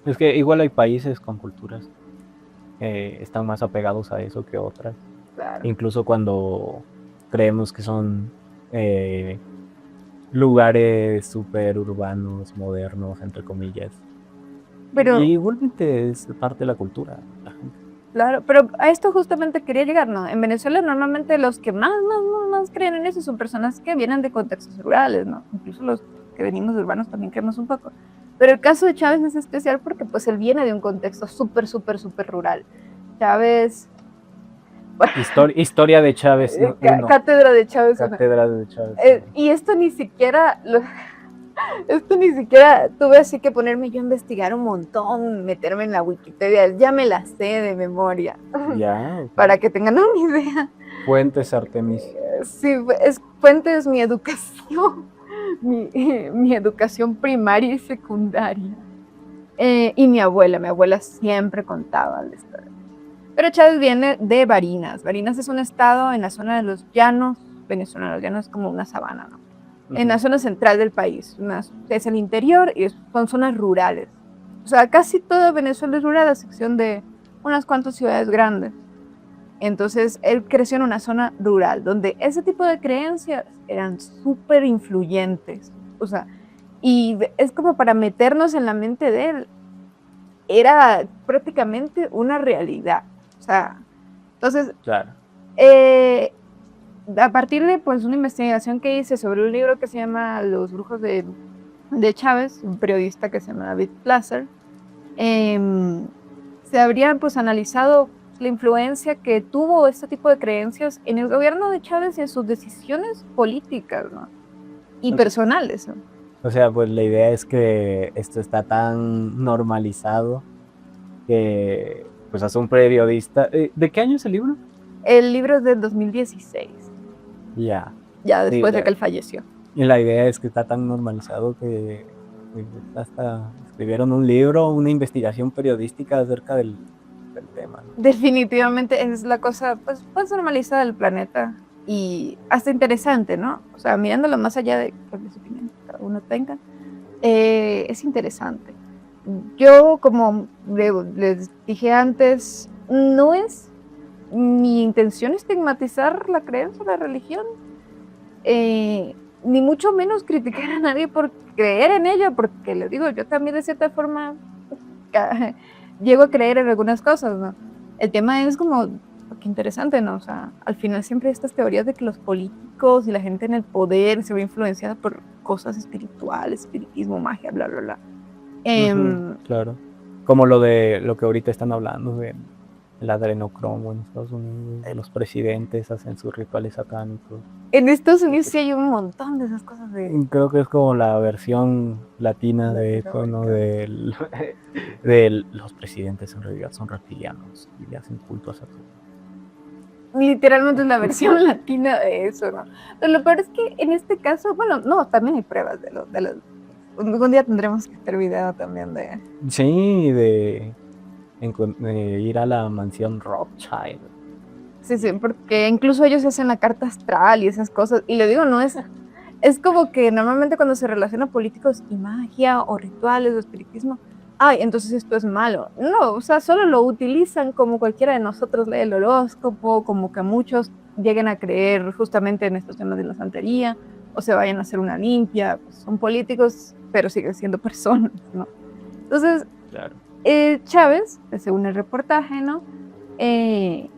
Es que igual hay países con culturas que están más apegados a eso que otras. Claro. Incluso cuando creemos que son lugares súper urbanos, modernos, entre comillas. Pero, y igualmente es parte de la cultura, la gente. Claro, pero a esto justamente quería llegar, ¿no? En Venezuela normalmente los que más creen en eso son personas que vienen de contextos rurales, ¿no? Incluso los que venimos de urbanos también creemos un poco. Pero el caso de Chávez es especial porque pues él viene de un contexto súper rural. Chávez... Historia de Chávez. Cátedra de Chávez. Cátedra de Chávez. Y esto ni siquiera tuve así que ponerme yo a investigar un montón, meterme en la Wikipedia, ya me la sé de memoria. Ya. Okay. Para que tengan una idea. Fuentes, Artemis. Sí, fuentes mi educación, mi educación primaria y secundaria. Y mi abuela siempre contaba la historia. Pero Chávez viene de Barinas. Barinas es un estado en la zona de los llanos venezolanos. Llanos es como una sabana, ¿no? En la zona central del país. Es el interior y son zonas rurales. O sea, casi toda Venezuela es rural, a excepción de unas cuantas ciudades grandes. Entonces, él creció en una zona rural, donde ese tipo de creencias eran súper influyentes. O sea, y es como para meternos en la mente de él. Era prácticamente una realidad. O sea, entonces... Claro. A partir de pues una investigación que hice sobre un libro que se llama Los brujos de Chávez, un periodista que se llama David Placer, se habría pues analizado la influencia que tuvo este tipo de creencias en el gobierno de Chávez y en sus decisiones políticas, ¿no? Y personales, ¿no? O sea, pues la idea es que esto está tan normalizado que pues hace un periodista... ¿De qué año es el libro? El libro es del 2016. Ya. Ya después de que él falleció. Y la idea es que está tan normalizado que hasta escribieron un libro, una investigación periodística acerca del tema, ¿no? Definitivamente es la cosa pues más normalizada del planeta y hasta interesante, ¿no? O sea, mirándolo más allá de las opiniones que cada uno tenga, es interesante. Yo, como les dije antes, no es mi intención es estigmatizar la creencia, la religión, ni mucho menos criticar a nadie por creer en ella, porque les digo, yo también de cierta forma llego a creer en algunas cosas, ¿no? El tema es como, qué interesante, ¿no? O sea, al final siempre hay estas teorías de que los políticos y la gente en el poder se ve influenciada por cosas espirituales, espiritismo, magia, bla, bla, bla. Claro. Como lo que ahorita están hablando de el adrenocromo en Estados Unidos, los presidentes hacen sus rituales satánicos. En Estados Unidos sí hay un montón de esas cosas de... Creo que es como la versión latina de eso, ¿no? De los presidentes en realidad son reptilianos y le hacen culto a Saturno. Literalmente es la versión latina de eso, ¿no? Pero lo peor es que en este caso, bueno, no, también hay pruebas de los... Algún día tendremos que hacer video también de... Sí, de ir a la mansión Rothschild. Sí, porque incluso ellos hacen la carta astral y esas cosas. Y le digo, no es... Es como que normalmente cuando se relaciona políticos y magia o rituales o espiritismo, ay, entonces esto es malo. No, o sea, solo lo utilizan como cualquiera de nosotros lee el horóscopo, como que muchos lleguen a creer justamente en estos temas de la santería, o se vayan a hacer una limpia. Pues son políticos, pero siguen siendo personas, ¿no? Entonces, claro. Chávez, según el reportaje, ¿no? En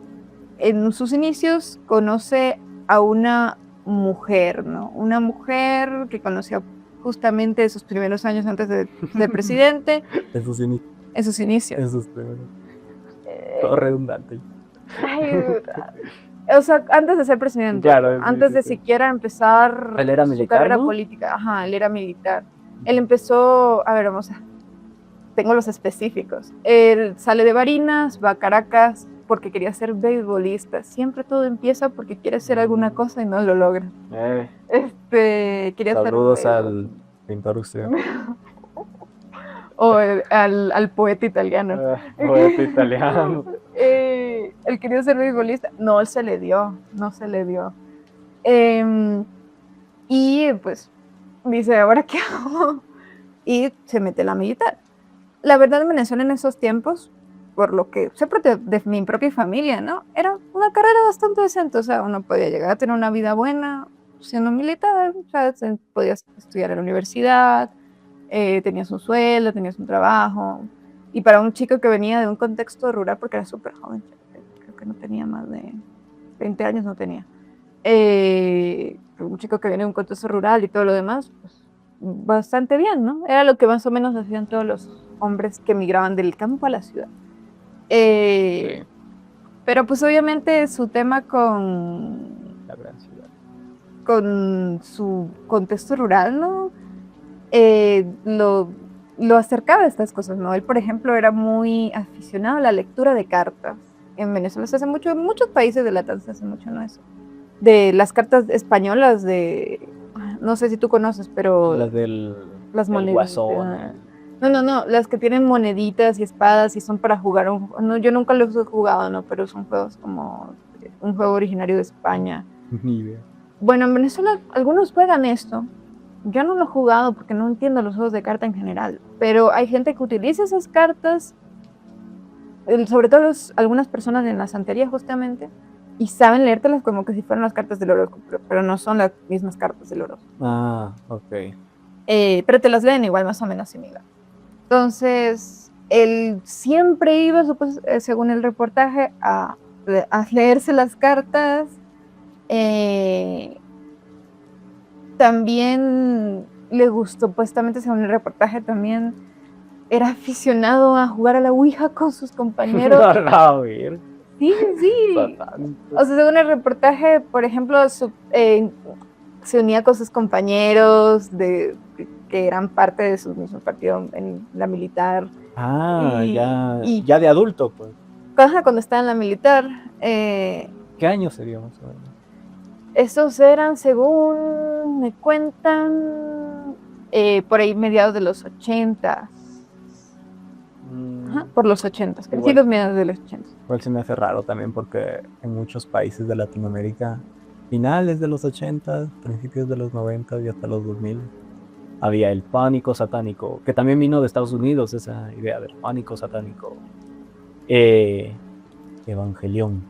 sus inicios conoce a una mujer, ¿no? Una mujer que conoció justamente esos primeros años antes de presidente. En sus inicios. En sus inicios. En sus primeros. Todo redundante. O sea, antes de ser presidente. Claro, antes de siquiera empezar él era militar, su carrera ¿no? política. Ajá, él era militar. Él empezó, a ver, vamos a... Tengo los específicos. Él sale de Barinas, va a Caracas porque quería ser beisbolista. Siempre todo empieza porque quiere hacer alguna cosa y no lo logra. Quería Saludos al pintor usted. O al poeta italiano. Poeta italiano. Él quería ser beisbolista. No se le dio. Y pues dice, ¿ahora qué hago? Y se mete a la militar. La verdad, en Venezuela en esos tiempos, por lo que sé de mi propia familia, ¿no? Era una carrera bastante decente, o sea, uno podía llegar a tener una vida buena siendo militar, o sea, podías estudiar en la universidad, tenías un sueldo, tenías un trabajo, y para un chico que venía de un contexto rural, porque era súper joven, creo que no tenía más de 20 años, no tenía, un chico que viene de un contexto rural y todo lo demás, pues bastante bien, ¿no? Era lo que más o menos hacían todos los hombres que migraban del campo a la ciudad. Sí. Pero pues obviamente su tema con la gran ciudad, con su contexto rural, ¿no? Lo acercaba a estas cosas, ¿no? Él, por ejemplo, era muy aficionado a la lectura de cartas. En Venezuela se hace mucho, en muchos países de Latam se hace mucho, ¿no? Eso. De las cartas españolas de... No sé si tú conoces, pero... Las monedas. Guasón. No, las que tienen moneditas y espadas y son para jugar. No, yo nunca los he jugado, ¿no? Pero son juegos como un juego originario de España. Ni idea. Bueno, en Venezuela algunos juegan esto. Yo no lo he jugado porque no entiendo los juegos de carta en general. Pero hay gente que utiliza esas cartas, sobre todo algunas personas en la santería justamente, y saben leértelas como que si fueran las cartas del horóscopo, pero no son las mismas cartas del horóscopo. Ah, ok. Pero te las leen igual, más o menos similar. Entonces, él siempre iba, según el reportaje, a leerse las cartas. También le gustó, supuestamente, según el reportaje, también era aficionado a jugar a la Ouija con sus compañeros. Sí. O sea, según el reportaje, por ejemplo, se unía con sus compañeros que eran parte de su mismo partido en la militar. Ya de adulto, pues. Cuando estaba en la militar. ¿Qué años sería más o menos? Esos eran, según me cuentan, por ahí mediados de los 80. Por los 80, sí, los mediados de los 80. Igual se me hace raro también porque en muchos países de Latinoamérica, finales de los 80, principios de los 90 y hasta los 2000, había el pánico satánico, que también vino de Estados Unidos, esa idea del pánico satánico. Evangelión.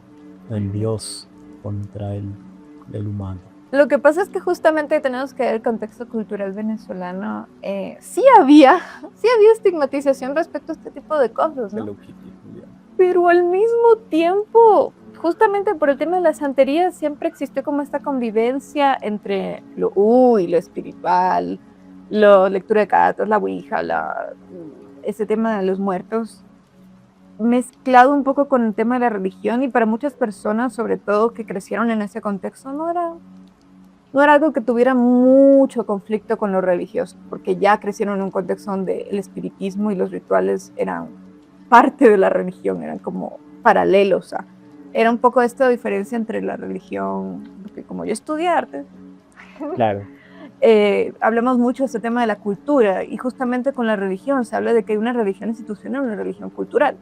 el Dios contra el humano. Lo que pasa es que justamente tenemos que ver el contexto cultural venezolano. Sí había estigmatización respecto a este tipo de cosas, ¿no? Hello Kitty, Julián. Pero al mismo tiempo, justamente por el tema de la santería, siempre existió como esta convivencia entre lo espiritual, la lectura de cartas, la ouija, ese tema de los muertos, mezclado un poco con el tema de la religión, y para muchas personas, sobre todo que crecieron en ese contexto, no era algo que tuviera mucho conflicto con lo religioso, porque ya crecieron en un contexto donde el espiritismo y los rituales eran parte de la religión, eran como paralelos a... Era un poco esta diferencia entre la religión, porque como yo estudié arte, Claro. hablamos mucho de este tema de la cultura, y justamente con la religión se habla de que hay una religión institucional y una religión cultural.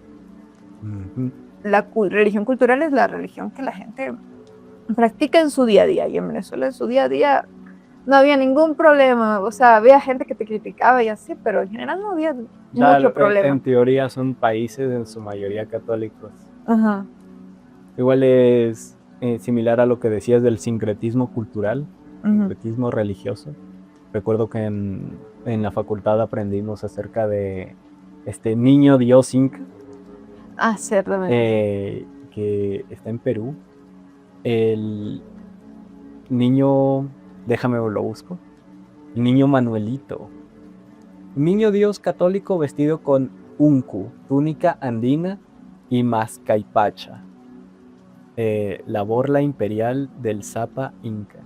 Ujú. La religión cultural es la religión que la gente practica en su día a día, y en Venezuela en su día a día no había ningún problema. O sea, había gente que te criticaba y así, pero en general no había Claro, mucho problema. en teoría son países en su mayoría católicos. Ajá. Igual es similar a lo que decías del sincretismo cultural, sincretismo religioso. Recuerdo que en la facultad aprendimos acerca de este niño Dios Inca, Ciertamente. que está en Perú. El niño, déjame lo busco, el niño Manuelito. Niño Dios católico vestido con uncu, túnica andina y mascaipacha. La borla imperial del Zapa Inca.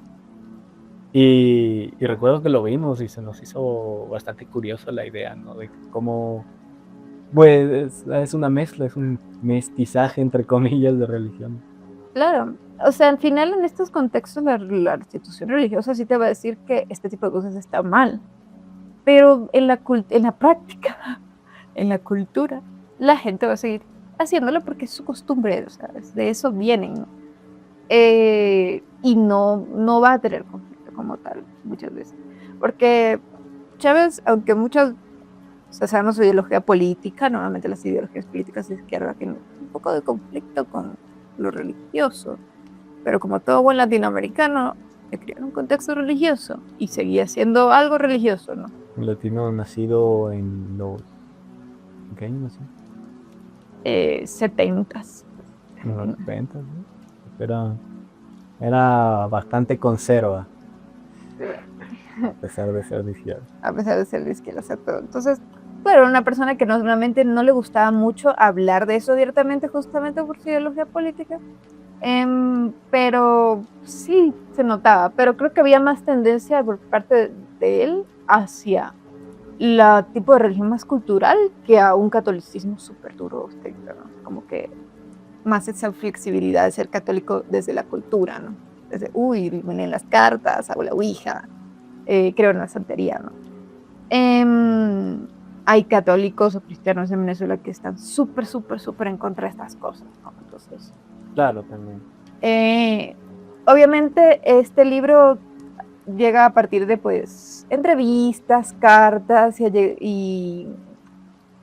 Y recuerdo que lo vimos y se nos hizo bastante curioso la idea, ¿no? De cómo, pues, es una mezcla, es un mestizaje, entre comillas, de religión. Claro. O sea, al final en estos contextos la institución religiosa sí te va a decir que este tipo de cosas está mal. Pero en la práctica, en la cultura, la gente va a seguir haciéndolo porque es su costumbre, o sea, de eso vienen, ¿no? Y no va a tener conflicto como tal muchas veces. Porque Chávez, aunque muchos, o sea, sabemos su ideología política, normalmente las ideologías políticas de izquierda tienen un poco de conflicto con lo religioso, pero como todo buen latinoamericano, se crió en un contexto religioso y seguía siendo algo religioso, ¿no? Un latino nacido en los... ¿En qué año nació? 70s. En los 90, ¿no? Era bastante conserva, a pesar de ser de izquierda. A pesar de ser de izquierda, exacto. Entonces, claro, era una persona que normalmente no le gustaba mucho hablar de eso directamente, justamente por su ideología política. Pero sí se notaba, pero creo que había más tendencia por parte de él hacia la tipo de religión más cultural que a un catolicismo súper duro, estricto, ¿no? Como que más esa flexibilidad de ser católico desde la cultura, ¿no? Desde, leen las cartas, hago la ouija, creo en la santería, ¿no? Hay católicos o cristianos en Venezuela que están súper en contra de estas cosas, ¿no? Entonces... Claro, también. Obviamente este libro llega a partir de pues entrevistas, cartas y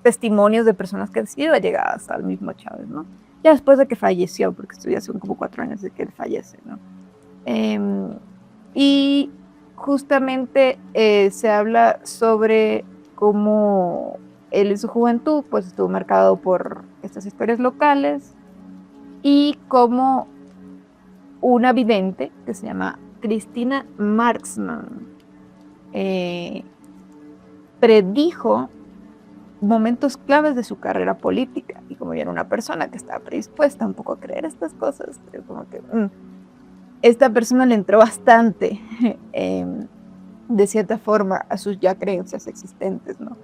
testimonios de personas que han sido allegadas al mismo Chávez, ¿no? Ya después de que falleció, porque esto ya son como 4 años de que él fallece, ¿no? Y justamente se habla sobre cómo él en su juventud pues estuvo marcado por estas historias locales, y como una vidente que se llama Cristina Marxman predijo momentos claves de su carrera política, y como yo era una persona que estaba predispuesta un poco a creer estas cosas, como que esta persona le entró bastante de cierta forma a sus ya creencias existentes, ¿no?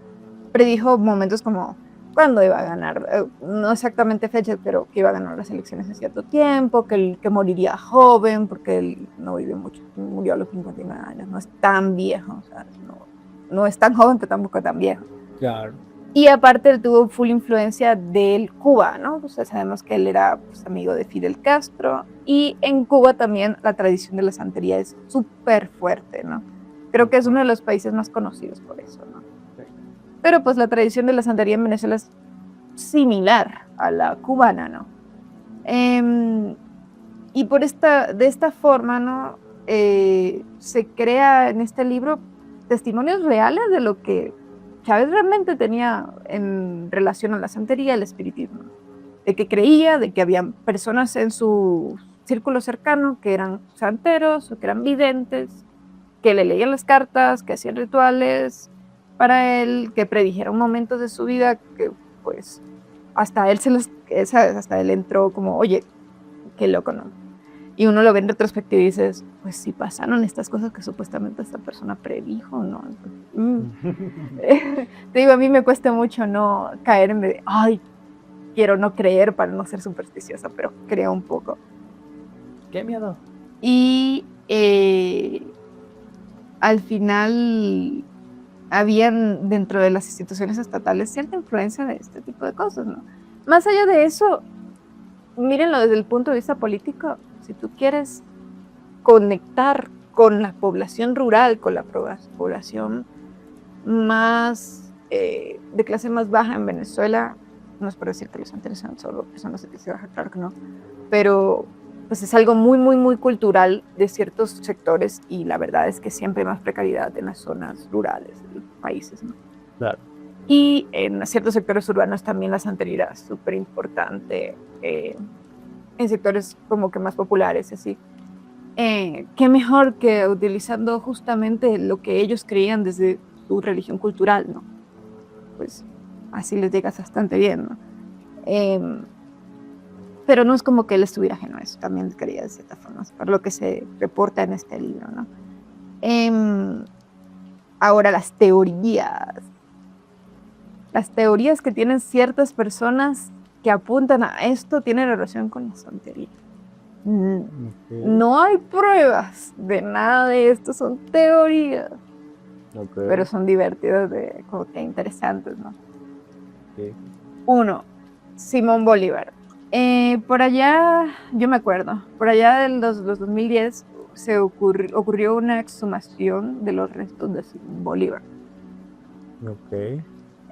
Predijo momentos como cuándo iba a ganar, no exactamente fechas, pero que iba a ganar las elecciones en cierto tiempo, que moriría joven, porque él no vive mucho, murió a los 59 años, no es tan viejo, o sea, no es tan joven, pero tampoco tan viejo. Claro. Y aparte él tuvo full influencia del Cuba, ¿no? O sea, sabemos que él era pues, amigo de Fidel Castro, y en Cuba también la tradición de la santería es súper fuerte, ¿no? Creo que es uno de los países más conocidos por eso, ¿no? Pero pues la tradición de la santería en Venezuela es similar a la cubana, ¿no? Y de esta forma, ¿no? Se crea en este libro testimonios reales de lo que Chávez realmente tenía en relación a la santería y el espiritismo. De que creía, de que había personas en su círculo cercano que eran santeros o que eran videntes, que le leían las cartas, que hacían rituales para él, que predijeron momentos de su vida que pues hasta él entró como, oye, qué loco, ¿no? Y uno lo ve en retrospectiva y dices, pues sí pasaron estas cosas que supuestamente esta persona predijo, ¿no? Te digo, a mí me cuesta mucho no caer en de, ay, quiero no creer para no ser supersticiosa, pero creo un poco. ¡Qué miedo! Y al final habían dentro de las instituciones estatales cierta influencia de este tipo de cosas, ¿no? Más allá de eso, mírenlo desde el punto de vista político. Si tú quieres conectar con la población rural, con la población más de clase más baja en Venezuela, no es por decir que los santeros sean solo personas de clase baja, claro que no, pero pues es algo muy, muy, muy cultural de ciertos sectores y la verdad es que siempre hay más precariedad en las zonas rurales de los países, ¿no? Claro. Y en ciertos sectores urbanos también la santería es súper importante, en sectores como que más populares, así. ¿Qué mejor que utilizando justamente lo que ellos creían desde su religión cultural, ¿no? Pues así les llegas bastante bien, ¿no? Pero no es como que él estuviera ajeno a eso, también creía de cierta forma, por lo que se reporta en este libro, ¿no? Ahora, las teorías que tienen ciertas personas que apuntan a esto tienen relación con la santería. Okay. No hay pruebas de nada de esto, son teorías. Okay. Pero son divertidas, como que interesantes, ¿no? Okay. 1. Simón Bolívar. Por allá, yo me acuerdo, por allá del 2010 se ocurrió una exhumación de los restos de Simón Bolívar. Ok.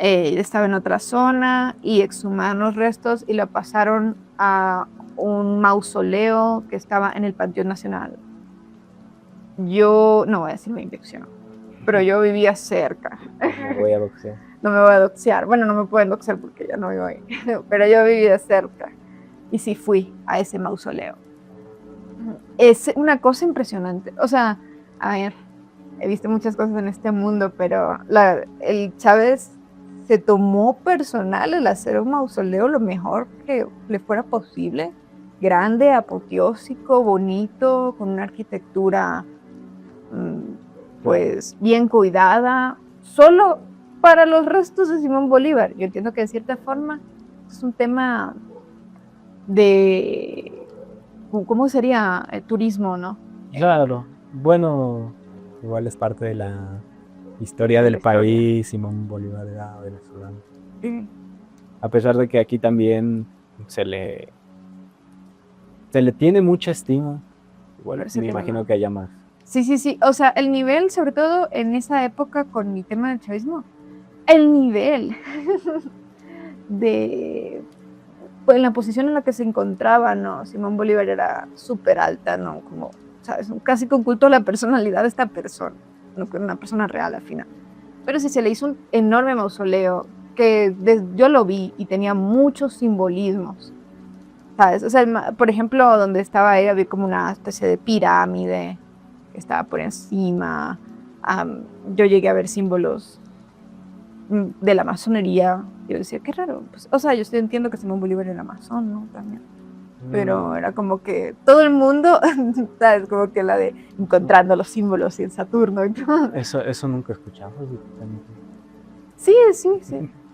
Estaba en otra zona y exhumaron los restos y lo pasaron a un mausoleo que estaba en el Panteón Nacional. Yo, no voy a decir mi dirección, pero yo vivía cerca. Me voy a doxear. No me voy a doxear. Bueno, no me pueden doxear porque ya no vivo ahí. Pero yo vivía cerca. Y sí fui a ese mausoleo. Es una cosa impresionante. O sea, a ver, he visto muchas cosas en este mundo, pero el Chávez se tomó personal el hacer un mausoleo lo mejor que le fuera posible. Grande, apoteósico, bonito, con una arquitectura pues bien cuidada. Solo para los restos de Simón Bolívar. Yo entiendo que de cierta forma es un tema de, ¿cómo sería? Turismo, ¿no? Claro, bueno, igual es parte de la historia del país. Simón Bolívar era venezolano. A pesar de que aquí también se le tiene mucha estima, igual me imagino que haya más. Sí, o sea, el nivel, sobre todo en esa época con el tema del chavismo, el nivel de pues, en la posición en la que se encontraba, ¿no? Simón Bolívar era súper alta, ¿no? Como, ¿sabes? Casi que ocultó la personalidad de esta persona, no que era una persona real al final. Pero sí se le hizo un enorme mausoleo que yo lo vi y tenía muchos simbolismos, ¿sabes? O sea, por ejemplo, donde estaba él había como una especie de pirámide que estaba por encima. Yo llegué a ver símbolos de la masonería. Yo decía, qué raro. Pues, o sea, yo entiendo que Simón Bolívar era masón, ¿no? También. Pero era como que todo el mundo, ¿sabes? Como que la de encontrando los símbolos y en Saturno y todo. Eso nunca he escuchado. Sí.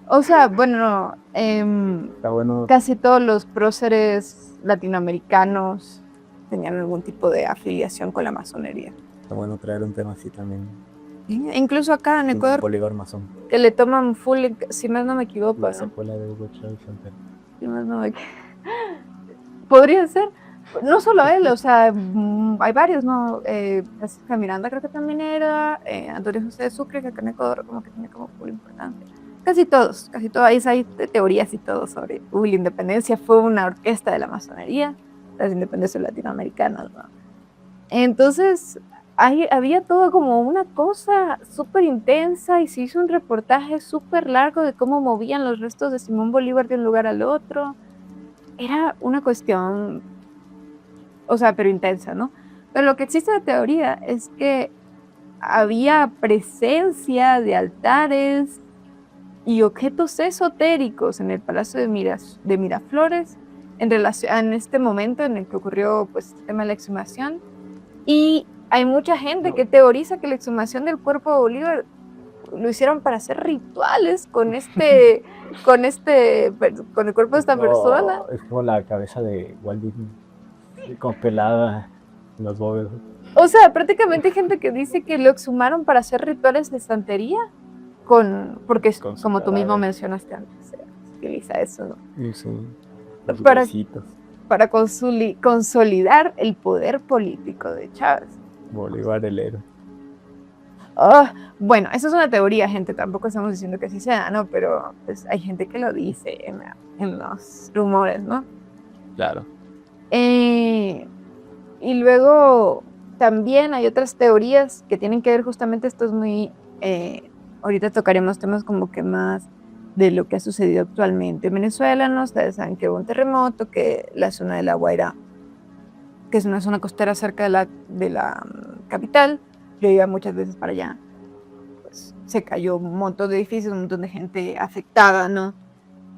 O sea, bueno, está bueno. Casi todos los próceres latinoamericanos tenían algún tipo de afiliación con la masonería. Está bueno traer un tema así también. Incluso acá en Ecuador, Bolívar masón. Que le toman full, si más no me equivoco. La secuela de Hugo Chávez Frontera. Si más no me podría ser. No solo él, o sea, hay varios, ¿no? Francisca Miranda creo que también era, Antonio José de Sucre, que acá en Ecuador como que tiene como full importancia. Casi todos, hay teorías y todo sobre la independencia fue una orquesta de la masonería. las independencias latinoamericanas, ¿no? Entonces, había todo como una cosa súper intensa y se hizo un reportaje súper largo de cómo movían los restos de Simón Bolívar de un lugar al otro. Era una cuestión, o sea, pero intensa, ¿no? Pero lo que existe de teoría es que había presencia de altares y objetos esotéricos en el Palacio de Miraflores en este momento en el que ocurrió pues, el tema de la exhumación. Y hay mucha gente que teoriza que la exhumación del cuerpo de Bolívar lo hicieron para hacer rituales con el cuerpo de esta persona. Es como la cabeza de Walt Disney congelada en los bóvedos. O sea, prácticamente hay gente que dice que lo exhumaron para hacer rituales de santería, porque Con su como tú mismo cadáver. mencionaste antes, se utiliza eso, ¿no? Sí, los Para- huesitos. Para consolidar el poder político de Chávez. Bolívar el héroe. Bueno, eso es una teoría, gente, tampoco estamos diciendo que así sea, ¿no? Pero pues, hay gente que lo dice en los rumores, ¿no? Claro. Y luego también hay otras teorías que tienen que ver justamente, esto es muy, ahorita tocaremos temas como que más de lo que ha sucedido actualmente en Venezuela, ¿no? Ustedes saben que hubo un terremoto, que la zona de La Guaira, que es una zona costera cerca de la capital, yo iba muchas veces para allá, pues se cayó un montón de edificios, un montón de gente afectada, ¿no?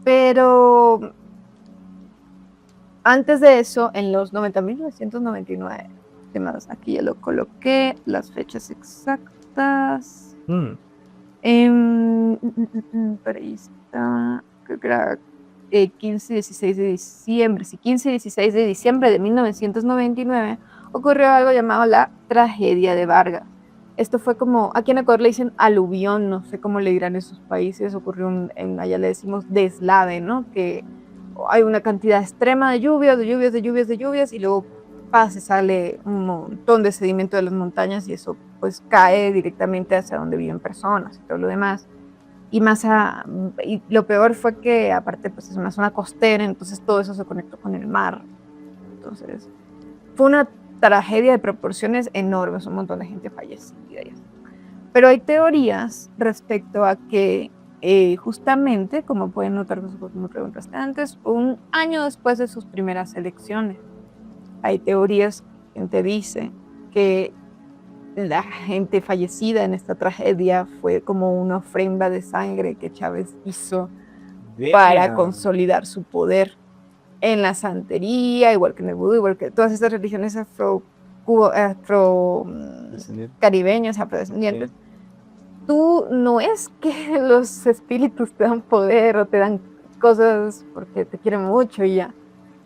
Pero antes de eso, en los 1999, aquí ya lo coloqué, las fechas exactas. Por ahí está, creo que era 15 y 16 de diciembre. Sí, 15 y 16 de diciembre de 1999 ocurrió algo llamado la tragedia de Vargas. Esto fue como, aquí en Ecuador le dicen aluvión, no sé cómo le dirán en esos países, ocurrió allá le decimos deslave, ¿no? Que hay una cantidad extrema de lluvias, y luego se sale un montón de sedimento de las montañas y eso pues cae directamente hacia donde viven personas y todo lo demás. Y lo peor fue que aparte pues es una zona costera, entonces todo eso se conectó con el mar. Entonces fue una tragedia de proporciones enormes, un montón de gente fallecida. Pero hay teorías respecto a que justamente, como pueden notar, como me preguntaste antes, un año después de sus primeras elecciones, hay teorías que te dicen que la gente fallecida en esta tragedia fue como una ofrenda de sangre que Chávez hizo para consolidar su poder en la santería, igual que en el vudú, igual que todas estas religiones caribeñas, afrodescendientes. Sí. Tú no es que los espíritus te dan poder o te dan cosas porque te quieren mucho y ya.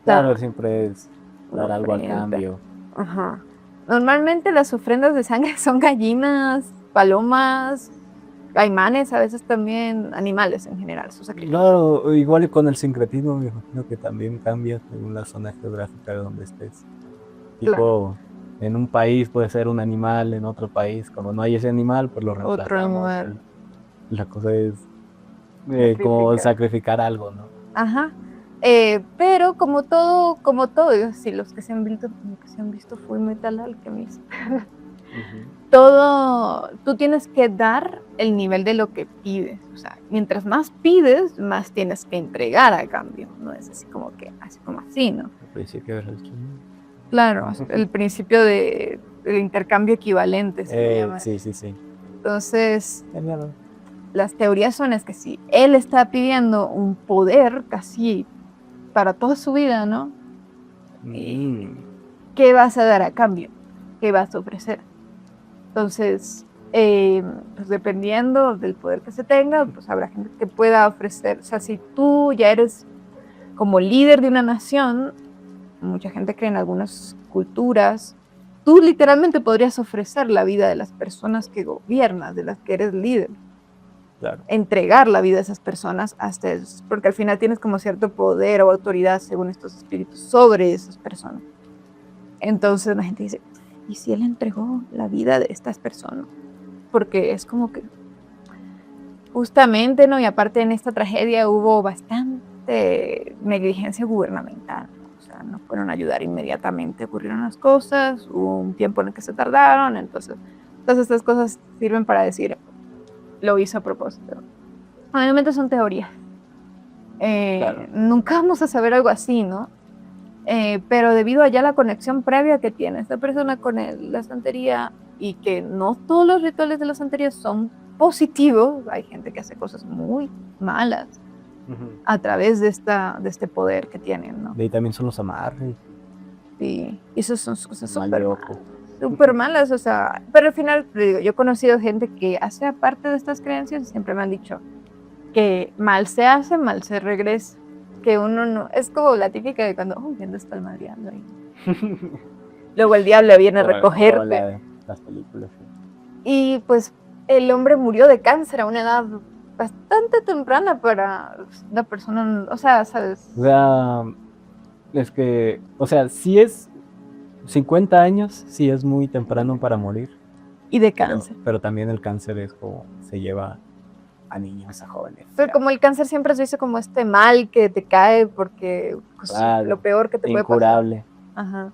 Claro, siempre es dar algo a cambio. Ajá. Normalmente las ofrendas de sangre son gallinas, palomas, caimanes, a veces también animales en general. Claro, igual con el sincretismo me imagino que también cambia según la zona geográfica de donde estés. Tipo, claro, en un país puede ser un animal, en otro país, como no hay ese animal, pues lo reemplazamos. Otro animal. La cosa es como sacrificar algo, ¿no? Ajá. Pero como todo, sí, los que se han visto Full Metal Alchemist, todo, tú tienes que dar el nivel de lo que pides, o sea, mientras más pides, más tienes que entregar a cambio, no es así como así, ¿no? El principio del alquimia. Claro, el principio del intercambio equivalente se le llama. Sí. Entonces, las teorías son es que si él está pidiendo un poder casi para toda su vida, ¿no? ¿Qué vas a dar a cambio? ¿Qué vas a ofrecer? Entonces, pues dependiendo del poder que se tenga, pues habrá gente que pueda ofrecer. O sea, si tú ya eres como líder de una nación, mucha gente cree en algunas culturas, tú literalmente podrías ofrecer la vida de las personas que gobiernas, de las que eres líder. Claro. Entregar la vida de esas personas hasta eso, porque al final tienes como cierto poder o autoridad según estos espíritus sobre esas personas. Entonces la gente dice, ¿y si él entregó la vida de estas personas? Porque es como que justamente, ¿no? Y aparte en esta tragedia hubo bastante negligencia gubernamental. O O sea, no fueron a ayudar inmediatamente, ocurrieron las cosas, hubo un tiempo en el que se tardaron, entonces todas estas cosas sirven para decir, lo hizo a propósito. Obviamente son teorías. Claro. Nunca vamos a saber algo así, ¿no? Pero debido a ya la conexión previa que tiene esta persona con la santería y que no todos los rituales de la santería son positivos, hay gente que hace cosas muy malas a través de este poder que tienen, ¿no? De ahí también son los amarres. Y esas son cosas Mal súper de malas. ojo. Súper malas, o sea, pero al final, te digo, yo he conocido gente que hace parte de estas creencias y siempre me han dicho que mal se hace, mal se regresa, que uno no, es como la típica de cuando, oh, ¿dónde está el maldeando ahí? Luego el diablo viene a Como recogerte. las películas. Sí. Y pues el hombre murió de cáncer a una edad bastante temprana para una persona, o sea, ¿sabes? O sea, es que, o sea, sí es 50 años, sí es muy temprano para morir. Y de Pero, cáncer. pero también el cáncer es como se lleva a niños, a jóvenes. Pero como el cáncer siempre se dice como este mal que te cae porque pues, Claro, lo peor que te puede pasar. incurable. Ajá.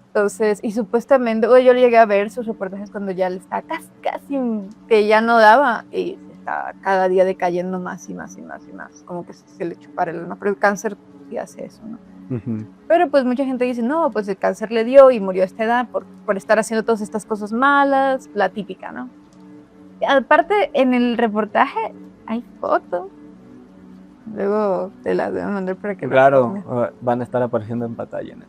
Entonces, y supuestamente, yo llegué a ver sus reportajes cuando ya le estaba casi que ya no daba y estaba cada día decayendo más y más y más y más, como que se le chupara el alma, pero el cáncer sí hace eso, ¿no? Ujú. Pero pues mucha gente dice, no, pues el cáncer le dio y murió a esta edad por estar haciendo todas estas cosas malas, la típica, ¿no? Y aparte, en el reportaje hay fotos. Luego te las voy a mandar para que las Claro, veas. van a estar apareciendo en pantalla, ¿no?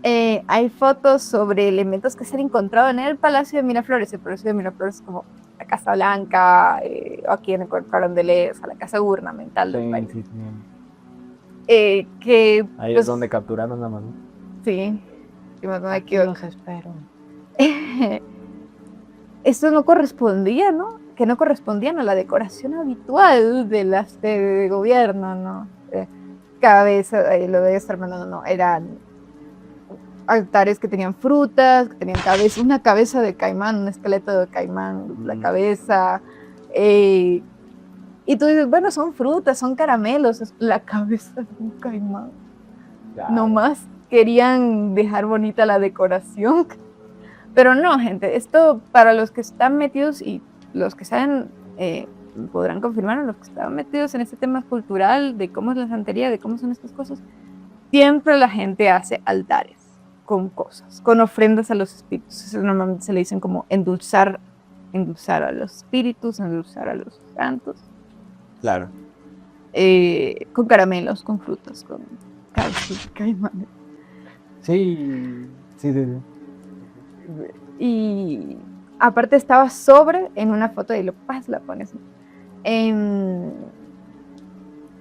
Hay fotos sobre elementos que se han encontrado en el Palacio de Miraflores. El Palacio de Miraflores es como la Casa Blanca, o aquí en el Carondelet, o sea, la casa gubernamental del país. Sí, sí. Que, Ahí pues, es donde capturaron a Manu. sí, si más no me Aquí equivoco. los espero. Esto no correspondía, ¿no? Que no correspondían a la decoración habitual de las de gobierno, ¿no? Cabeza, lo de estar mandando, no, eran altares que tenían frutas, que tenían cabeza, una cabeza de caimán, un esqueleto de caimán, la cabeza. Y tú dices, bueno, son frutas, son caramelos, es la cabeza de un caimán. Claro. Nomás querían dejar bonita la decoración. Pero no, gente, esto para los que están metidos y los que saben podrán confirmar, los que están metidos en este tema cultural de cómo es la santería, de cómo son estas cosas, siempre la gente hace altares con cosas, con ofrendas a los espíritus. Eso normalmente se le dicen como endulzar a los espíritus, endulzar a los santos. Claro. Con caramelos, con frutas, con cabezas de caimanes. Sí. Y aparte estaba sobre en una foto y la pones.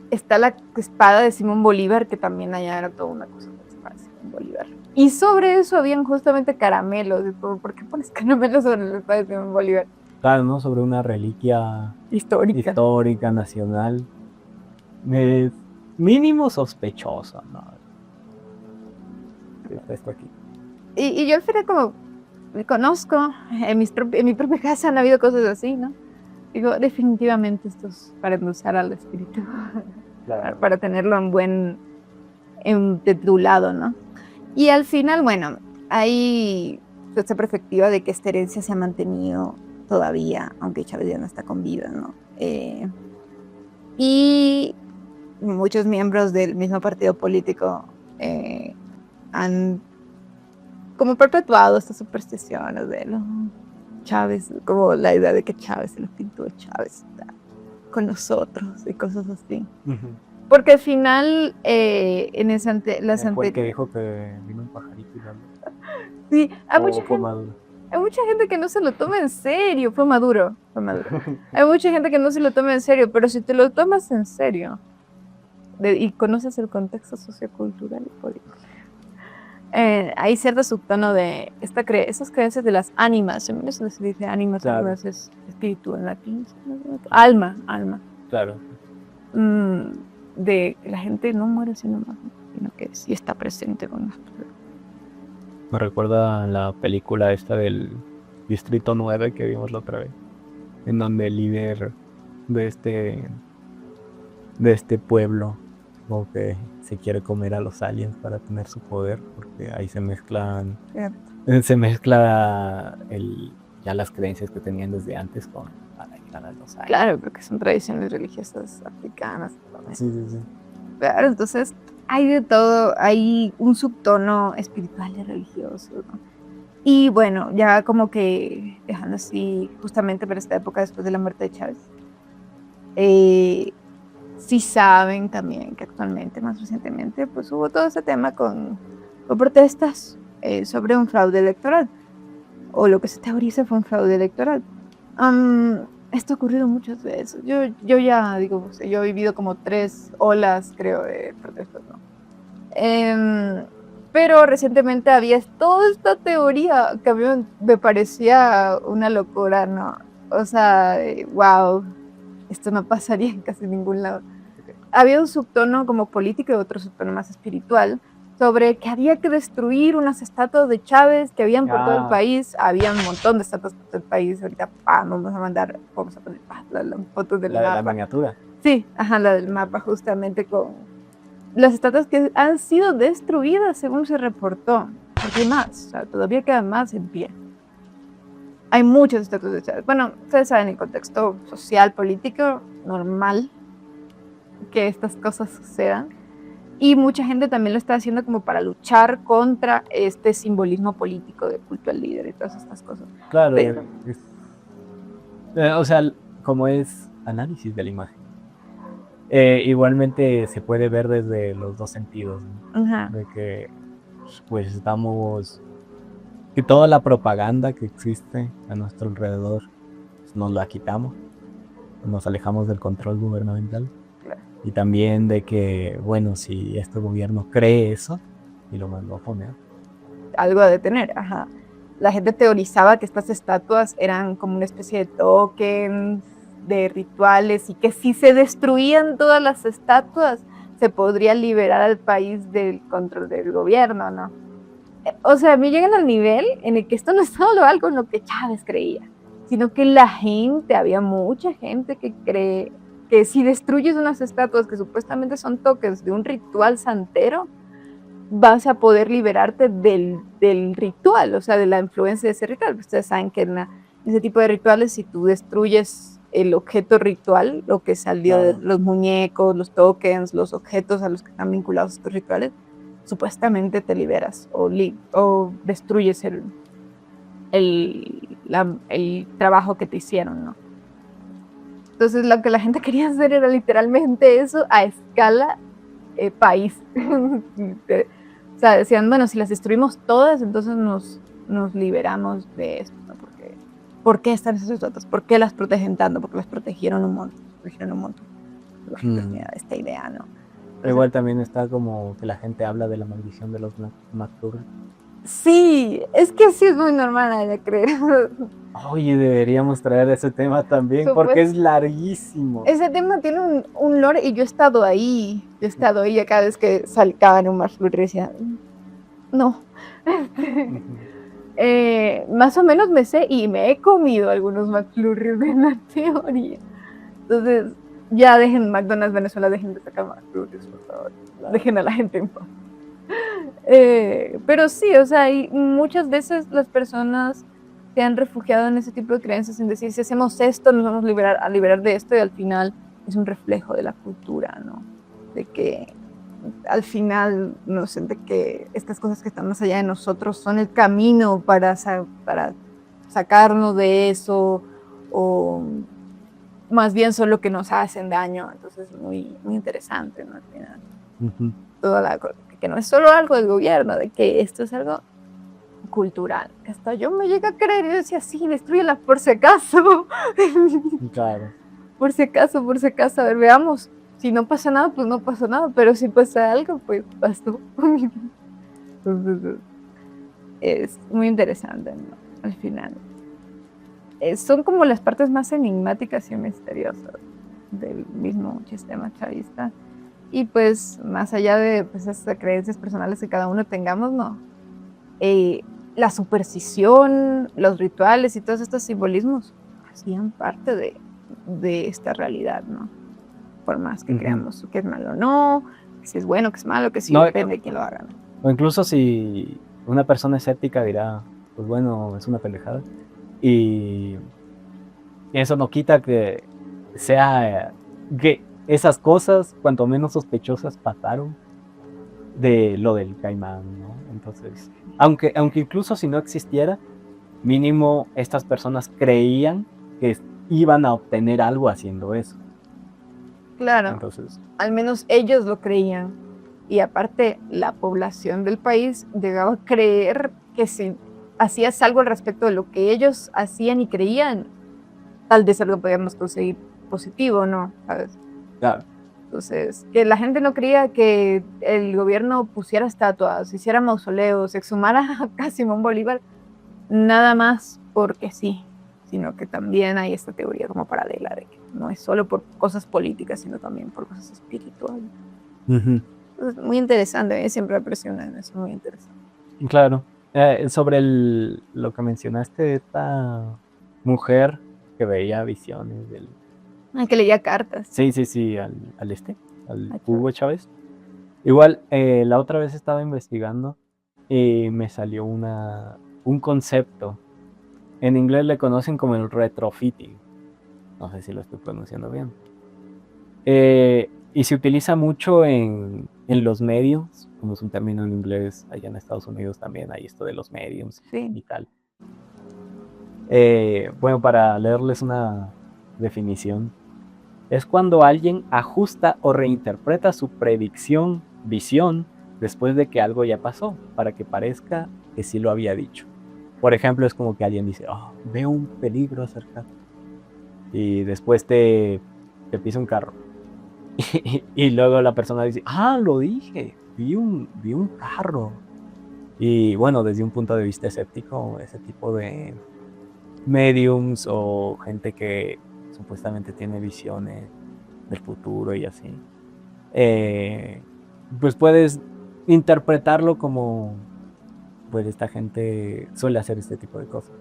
Está la espada de Simón Bolívar, que también allá era toda una cosa de la espada de Simón Bolívar. Y sobre eso habían justamente caramelos. ¿Por qué pones caramelos sobre la espada de Simón Bolívar? Claro, ¿no? Sobre una reliquia Histórica. nacional. Mínimo sospechoso, ¿no? Está esto aquí. Y yo al final como me conozco, en mi propia casa han habido cosas así, ¿no? Digo, definitivamente esto es para endulzar al espíritu, Claro. para tenerlo de tu lado, ¿no? Y al final, bueno, hay esta perspectiva de que esta herencia se ha mantenido todavía, aunque Chávez ya no está con vida, ¿no? Y muchos miembros del mismo partido político han como perpetuado estas supersticiones de Chávez, como la idea de que Chávez, el espíritu de Chávez está con nosotros y cosas así. Uh-huh. Porque al final, en la santería... Fue el que dijo que vino un pajarito y habló. Sí, hay Mucha gente que no se lo toma en serio. Fue Maduro. Hay mucha gente que no se lo toma en serio, pero si te lo tomas en serio y conoces el contexto sociocultural y político, hay cierto subtono de esas creencias de las ánimas. En inglés se dice ánimas, claro. Es espíritu en latín. Alma. Claro. De que la gente no muere sino que sí está presente con nosotros. Me recuerda a la película esta del Distrito 9 que vimos la otra vez, en donde el líder de este pueblo como que se quiere comer a los aliens para tener su poder, porque ahí se mezcla ya las creencias que tenían desde antes para llegar a los aliens. Claro, porque son tradiciones religiosas africanas también. Sí. Claro, entonces hay de todo, hay un subtono espiritual y religioso, ¿no? Y bueno, ya como que dejando así, justamente para esta época después de la muerte de Chávez, sí saben también que actualmente, más recientemente, pues hubo todo ese tema con protestas sobre un fraude electoral, o lo que se teoriza fue un fraude electoral. Esto ha ocurrido muchas veces. Yo ya digo, o sea, yo he vivido como 3 olas, creo, de protestas, ¿no? Pero recientemente había toda esta teoría que a mí me parecía una locura, ¿no? O sea, wow, esto no pasaría en casi ningún lado. Había un subtono como político y otro subtono más espiritual sobre que había que destruir unas estatuas de Chávez que habían por todo el país. Había un montón de estatuas por todo el país. Ahorita, vamos a poner la foto del mapa. La miniatura. Sí, ajá, la del mapa, justamente con las estatuas que han sido destruidas, según se reportó. Porque hay más, o sea, todavía quedan más en pie. Hay muchas estatuas de Chávez. Bueno, ustedes saben el contexto social, político, normal que estas cosas sucedan. Y mucha gente también lo está haciendo como para luchar contra este simbolismo político de culto al líder y todas estas cosas. Claro, Pero, o sea, como es análisis de la imagen. Igualmente se puede ver desde los dos sentidos, ¿no? ajá, De que pues que toda la propaganda que existe a nuestro alrededor pues, nos la quitamos, nos alejamos del control gubernamental. claro. Y también de que, bueno, si este gobierno cree eso y lo mandó a poner. Algo a detener, ajá. La gente teorizaba que estas estatuas eran como una especie de tokens, de rituales, y que si se destruían todas las estatuas, se podría liberar al país del control del gobierno, ¿no? O sea, a mí llegan al nivel en el que esto no es solo algo en lo que Chávez creía, sino que había mucha gente que cree que si destruyes unas estatuas que supuestamente son tokens de un ritual santero, vas a poder liberarte del ritual, o sea, de la influencia de ese ritual. Ustedes saben que en ese tipo de rituales, si tú destruyes el objeto ritual, lo que salió de los muñecos, los tokens, los objetos a los que están vinculados estos rituales, supuestamente te liberas o destruyes el trabajo que te hicieron, ¿no? Entonces lo que la gente quería hacer era literalmente eso a escala país. O sea, decían, bueno, si las destruimos todas, entonces nos liberamos de esto, ¿no? ¿Por qué están esas estatuas? ¿Por qué las protegen tanto? Porque las protegieron un montón. Esta idea, ¿no? Pero igual también está como que la gente habla de la maldición de los McFlurry. Sí, es que sí es muy normal de creer. Oye, deberíamos traer ese tema también porque es larguísimo. Ese tema tiene un lore y yo he estado ahí. Y cada vez que saltaba en un McFlurry decía, no. Más o menos me sé y me he comido algunos McFlurries en la teoría. Entonces, ya dejen McDonald's Venezuela, dejen de sacar McFlurries, por favor. Dejen a la gente en paz. Pero sí, o sea, muchas veces las personas se han refugiado en ese tipo de creencias, en decir, si hacemos esto, nos vamos a liberar de esto, y al final es un reflejo de la cultura, ¿no? De que al final, no sé, de que estas cosas que están más allá de nosotros son el camino para sacarnos de eso, o más bien son lo que nos hacen daño. Entonces, muy, muy interesante, ¿no? Al final, que no es solo algo del gobierno, de que esto es algo cultural. Hasta yo me llegué a creer y decía, sí, destrúyelas por si acaso. Claro. Por si acaso, a ver, veamos. Si no pasa nada, pues no pasa nada, pero si pasa algo, pues pasó. Entonces, es muy interesante, ¿no? Al final. Son como las partes más enigmáticas y misteriosas del mismo sistema chavista. Y pues, más allá de pues, esas creencias personales que cada uno tengamos, ¿no? La superstición, los rituales y todos estos simbolismos hacían parte de esta realidad, ¿no? Por más que creamos que es malo o no, si es bueno, que es malo, que sí, No, depende de quién lo haga, ¿no? o incluso si una persona escéptica dirá, pues bueno, es una pendejada. Y eso no quita que sea que esas cosas, cuanto menos sospechosas, pasaron de lo del caimán, ¿no? Entonces, aunque incluso si no existiera, mínimo estas personas creían que iban a obtener algo haciendo eso. Claro, Entonces, al menos ellos lo creían. Y aparte, la población del país llegaba a creer que si hacías algo al respecto de lo que ellos hacían y creían, tal vez algo podíamos conseguir positivo, ¿no? ¿Sabes? claro, Entonces, que la gente no creía que el gobierno pusiera estatuas, hiciera mausoleos, exhumara a Simón Bolívar, nada más porque sí, sino que también hay esta teoría como paralela de que no es solo por cosas políticas, sino también por cosas espirituales. ujú, Entonces, muy interesante, siempre me presiona en eso, muy interesante. claro. Sobre lo que mencionaste de esta mujer que veía visiones del... Ah, que leía cartas. Sí, al A Hugo Chávez. Igual, la otra vez estaba investigando y me salió un concepto. En inglés le conocen como el retrofitting. No sé si lo estoy pronunciando bien. Y se utiliza mucho en los medios, como es un término en inglés, allá en Estados Unidos también hay esto de los mediums y Sí. tal. Bueno, para leerles una definición, es cuando alguien ajusta o reinterpreta su predicción, visión, después de que algo ya pasó, para que parezca que sí lo había dicho. Por ejemplo, es como que alguien dice, oh, veo un peligro acercado, y después te pisa un carro. Y luego la persona dice, ah, lo dije, vi un carro. Y bueno, desde un punto de vista escéptico, ese tipo de mediums o gente que supuestamente tiene visiones del futuro y así, pues puedes interpretarlo como, pues esta gente suele hacer este tipo de cosas.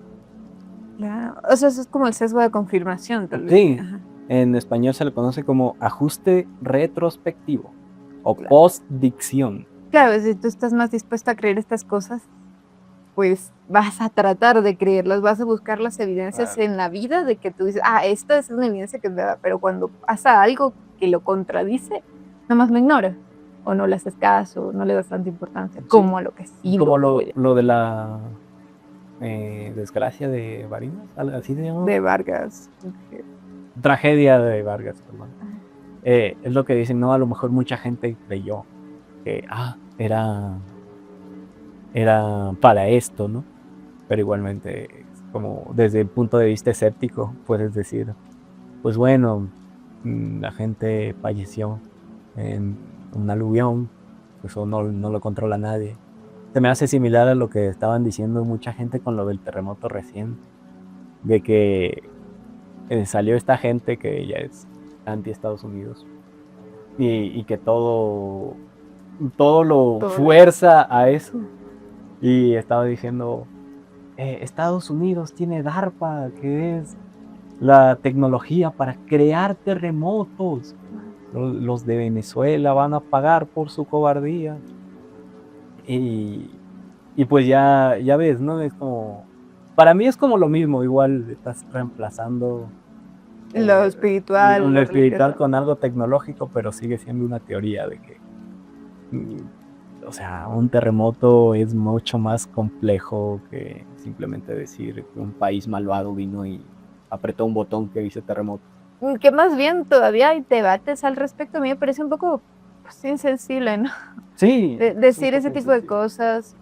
Claro. O sea, eso es como el sesgo de confirmación, tal vez. Sí, Ajá. en español se le conoce como ajuste retrospectivo o Claro. postdicción. Claro, si tú estás más dispuesta a creer estas cosas, pues vas a tratar de creerlas, vas a buscar las evidencias Claro. en la vida de que tú dices, ah, esta es una evidencia que es verdad, pero cuando pasa algo que lo contradice, nomás lo ignoras, o no le haces caso, no le das tanta importancia, Sí. como a lo que sí Como lo puede. lo de la desgracia de Barinas, así se llama. De Vargas. Tragedia de Vargas, perdón. Ajá. Es lo que dicen, no, a lo mejor mucha gente creyó que era para esto, ¿no? Pero igualmente, como desde el punto de vista escéptico, puedes decir, pues bueno, la gente falleció en un aluvión, pues eso no lo controla nadie. Se me hace similar a lo que estaban diciendo mucha gente con lo del terremoto recién, de que salió esta gente que ya es anti Estados Unidos y que todo lo fuerza a eso, y estaba diciendo, Estados Unidos tiene DARPA, que es la tecnología para crear terremotos. Los de Venezuela van a pagar por su cobardía. Y pues ya ves, ¿no? Es como, para mí es como lo mismo, igual estás reemplazando Lo espiritual. lo lo espiritual religioso. con algo tecnológico, pero sigue siendo una teoría de que, o sea, un terremoto es mucho más complejo que simplemente decir que un país malvado vino y apretó un botón que dice terremoto. Que más bien todavía hay debates al respecto, a mí me parece un poco pues, insensible, ¿no? Sí. Decir ese tipo de cosas.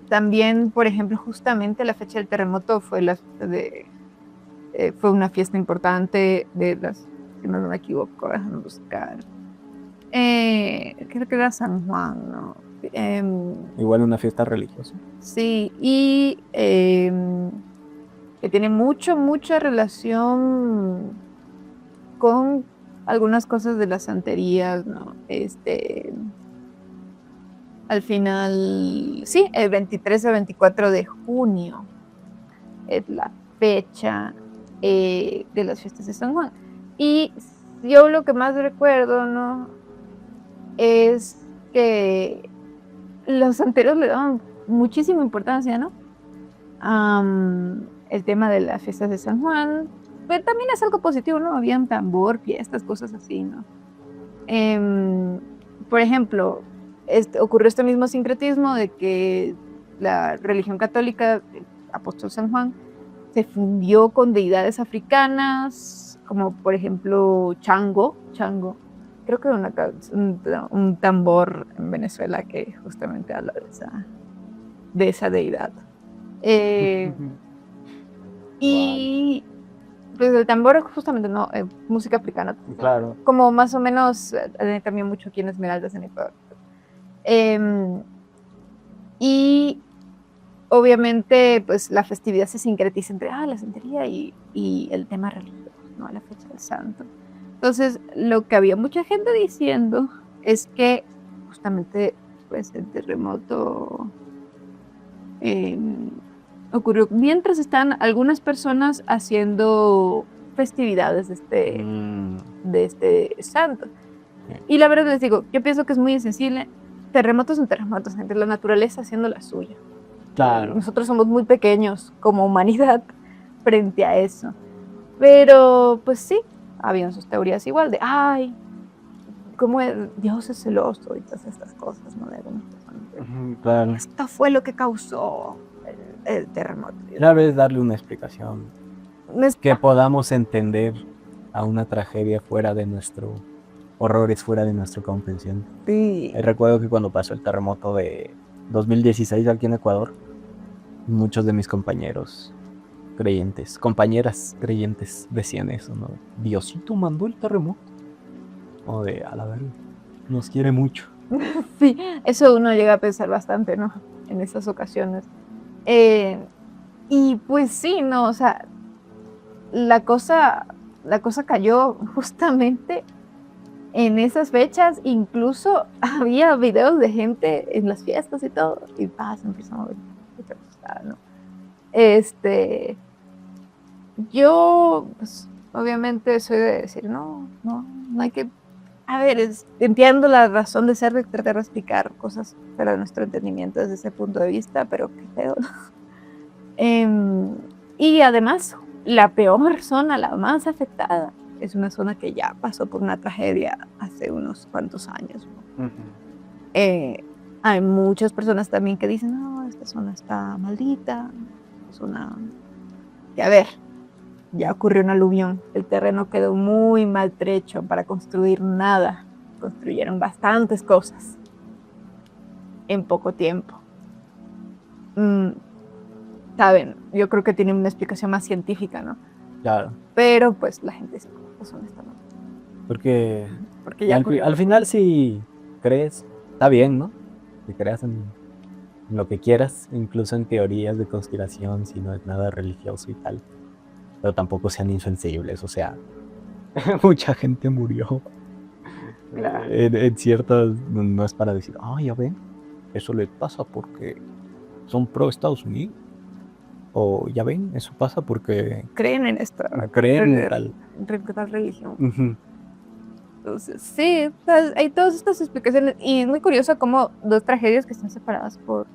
También, por ejemplo, justamente la fecha del terremoto fue fue una fiesta importante de las, si no me equivoco, déjame buscar. Creo que era San Juan, ¿no? Igual una fiesta religiosa. Sí, y que tiene mucha relación con algunas cosas de las santerías, ¿no? Al final, sí, el 23 o 24 de junio es la fecha de las fiestas de San Juan. Y yo lo que más recuerdo, ¿no? es que los santeros le daban muchísima importancia, ¿no? El tema de las fiestas de San Juan, pero también es algo positivo, ¿no? Habían tambor, fiestas, cosas así, ¿no? Por ejemplo, ocurrió este mismo sincretismo de que la religión católica, el apóstol San Juan, se fundió con deidades africanas, como por ejemplo Chango. Creo que un tambor en Venezuela que justamente habla de esa deidad. Y pues el tambor justamente no, música africana. Claro. Como más o menos también mucho aquí en Esmeraldas en Ecuador. Y obviamente pues la festividad se sincretiza entre la santería y el tema religioso, ¿no? La fecha del santo. Entonces lo que había mucha gente diciendo es que justamente pues el terremoto ocurrió mientras están algunas personas haciendo festividades de este santo. Y la verdad les digo, yo pienso que es muy sensible. Terremotos son terremotos, entre la naturaleza haciendo la suya. Claro. Nosotros somos muy pequeños como humanidad frente a eso. Pero pues sí, habían sus teorías igual de, ay, cómo Dios es celoso y todas estas cosas, ¿no? De algunas personas. Claro. Esto fue lo que causó el terremoto. Una vez darle una explicación. Que podamos entender a una tragedia fuera de nuestro... horrores fuera de nuestra comprensión. Sí. Recuerdo que cuando pasó el terremoto de 2016 aquí en Ecuador, muchos de mis compañeros creyentes, compañeras creyentes decían eso, ¿no? Diosito mandó el terremoto. O de, a la verga, nos quiere mucho. Sí, eso uno llega a pensar bastante, ¿no? En esas ocasiones. Y pues sí, ¿no? O sea, la cosa cayó justamente en esas fechas. Incluso había videos de gente en las fiestas y todo, y se empiezan a ver, ¿no? Yo, pues, obviamente soy de decir, no hay que... A ver, entiendo la razón de ser de tratar de explicar cosas para nuestro entendimiento desde ese punto de vista, pero qué pedo. Y además, la peor zona, la más afectada, es una zona que ya pasó por una tragedia hace unos cuantos años, ¿no? Hay muchas personas también que dicen, no, esta zona está maldita, zona... Y a ver, ya ocurrió un aluvión, el terreno quedó muy maltrecho para construir nada. Construyeron bastantes cosas en poco tiempo. Saben, yo creo que tiene una explicación más científica, ¿no? Claro. Pero pues la gente dice, pues honestamente. Porque ya al final si crees, está bien, ¿no? Que creas en lo que quieras, incluso en teorías de conspiración, si no es nada religioso y tal. Pero tampoco sean insensibles, o sea, mucha gente murió. Claro. En ciertas, no es para decir, ya ven, eso le pasa porque son pro Estados Unidos. O ya ven, eso pasa porque creen en esta creen en tal religión. Uh-huh. Entonces, sí, hay todas estas explicaciones. Y es muy curioso cómo dos tragedias que están separadas por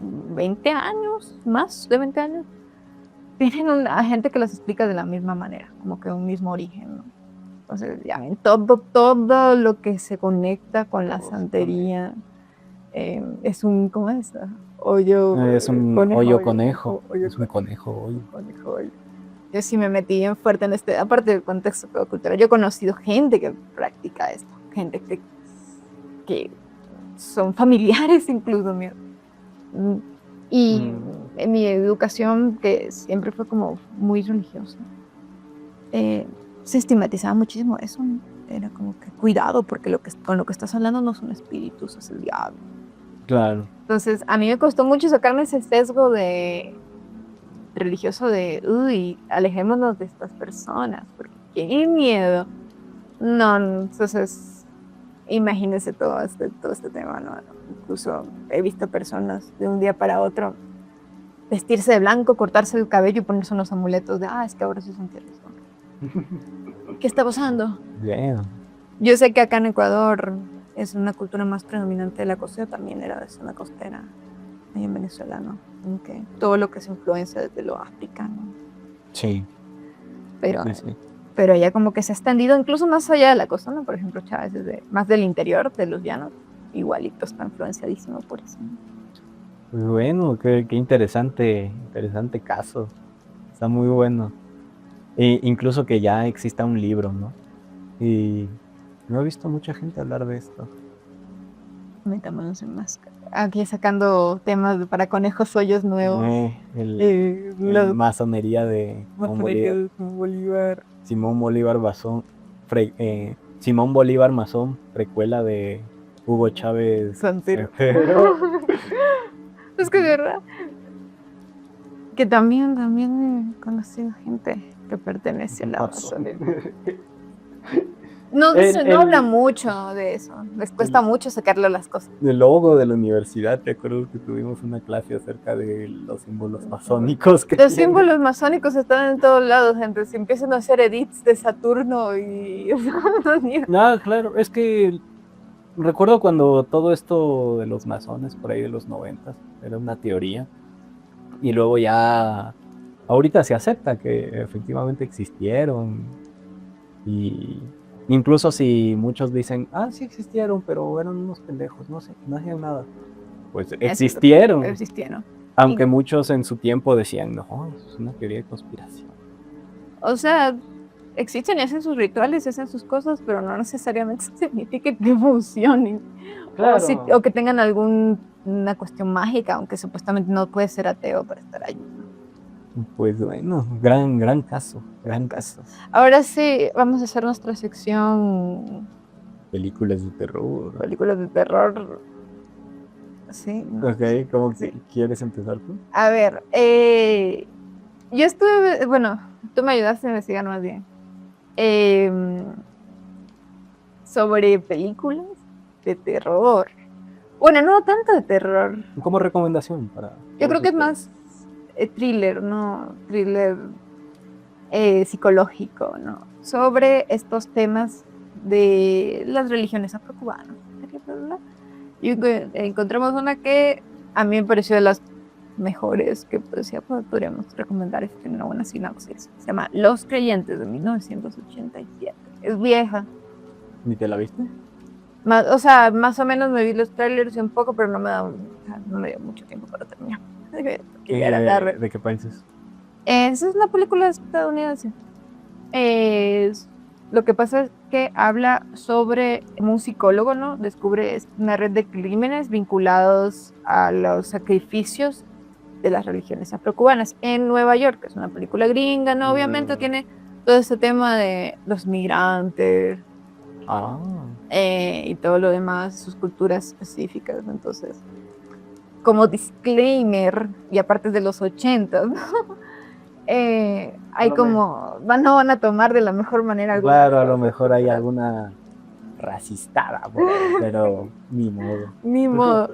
20 años, más de 20 años, tienen a gente que las explica de la misma manera, como que un mismo origen, ¿no? Entonces, ya ven, todo lo que se conecta con la santería es un, ¿cómo es? Hoyo. Es un conejo. Es un conejo hoyo. Yo sí me metí bien fuerte en aparte del contexto cultural. Yo he conocido gente que practica esto, gente que son familiares incluso míos. Y en mi educación, que siempre fue como muy religiosa, se estigmatizaba muchísimo eso. Era como que cuidado, porque con lo que estás hablando no son espíritus, es el diablo. Claro. Entonces, a mí me costó mucho sacarme ese sesgo religioso de, alejémonos de estas personas, porque qué miedo. No, entonces, imagínense todo este tema, ¿no? Incluso he visto personas de un día para otro vestirse de blanco, cortarse el cabello y ponerse unos amuletos de, es que ahora sí son tierras. ¿Qué está pasando? Yeah. Yo sé que acá en Ecuador es una cultura más predominante de la costa. Yo también era de zona costera ahí en Venezuela, ¿no? Aunque todo lo que se influencia desde lo africano. Sí, Pero, sí. pero allá como que se ha extendido incluso más allá de la costa, ¿no? Por ejemplo, Chávez es más del interior, de los llanos, igualito está influenciadísimo por eso, ¿no? Pues bueno, qué interesante caso. Está muy bueno. E incluso que ya exista un libro, ¿no? Y no he visto mucha gente hablar de esto. Metámonos en más. Aquí sacando temas para conejos hoyos nuevos. El masonería de Bolívar. Simón Bolívar Simón Bolívar masón, precuela de Hugo Chávez Santero. Santero. Es que de verdad. Que también he conocido gente que pertenece a la masonería. No habla mucho de eso. Les cuesta mucho sacarle las cosas. El logo de la universidad, te acuerdo que tuvimos una clase acerca de los símbolos masónicos. Los símbolos masónicos están en todos lados, gente. Si empiezan a hacer edits de Saturno y... No, claro, es que recuerdo cuando todo esto de los masones, por ahí de los 90, era una teoría. Y luego ya, ahorita se acepta que efectivamente existieron. Y incluso si muchos dicen, sí existieron, pero eran unos pendejos, no sé, no hacían nada. Pues existieron. Aunque muchos en su tiempo decían, no, eso es una teoría de conspiración. O sea, existen y hacen sus rituales, hacen sus cosas, pero no necesariamente significa que funcionen. Claro. O que tengan alguna cuestión mágica, aunque supuestamente no puede ser ateo para estar allí. Pues bueno, gran caso. Ahora sí, vamos a hacer nuestra sección... Películas de terror. Sí. Ok, ¿cómo quieres empezar tú? A ver, yo estuve... Bueno, tú me ayudaste a investigar más bien. Sobre películas de terror. Bueno, no tanto de terror. Como recomendación para... Yo creo que es más thriller, ¿no? Thriller psicológico, ¿no? Sobre estos temas de las religiones afrocubanas. Y encontramos una que a mí me pareció de las mejores que podríamos recomendar, si tiene una buena sinopsis. Se llama Los Creyentes, de 1987. Es vieja. ¿Ni te la viste? O sea, más o menos me vi los trailers y un poco, pero no me dio mucho tiempo para terminar. ¿De qué países? Esa es una película estadounidense. Lo que pasa es que habla sobre un psicólogo, ¿no? Descubre una red de crímenes vinculados a los sacrificios de las religiones afrocubanas en Nueva York. Es una película gringa, ¿no? Obviamente tiene todo ese tema de los migrantes y todo lo demás, sus culturas específicas. Entonces, como disclaimer, y aparte de los 80, ¿no? Hay como, no van a tomar de la mejor manera. Claro, a lo mejor hay alguna racistada, pero ni modo.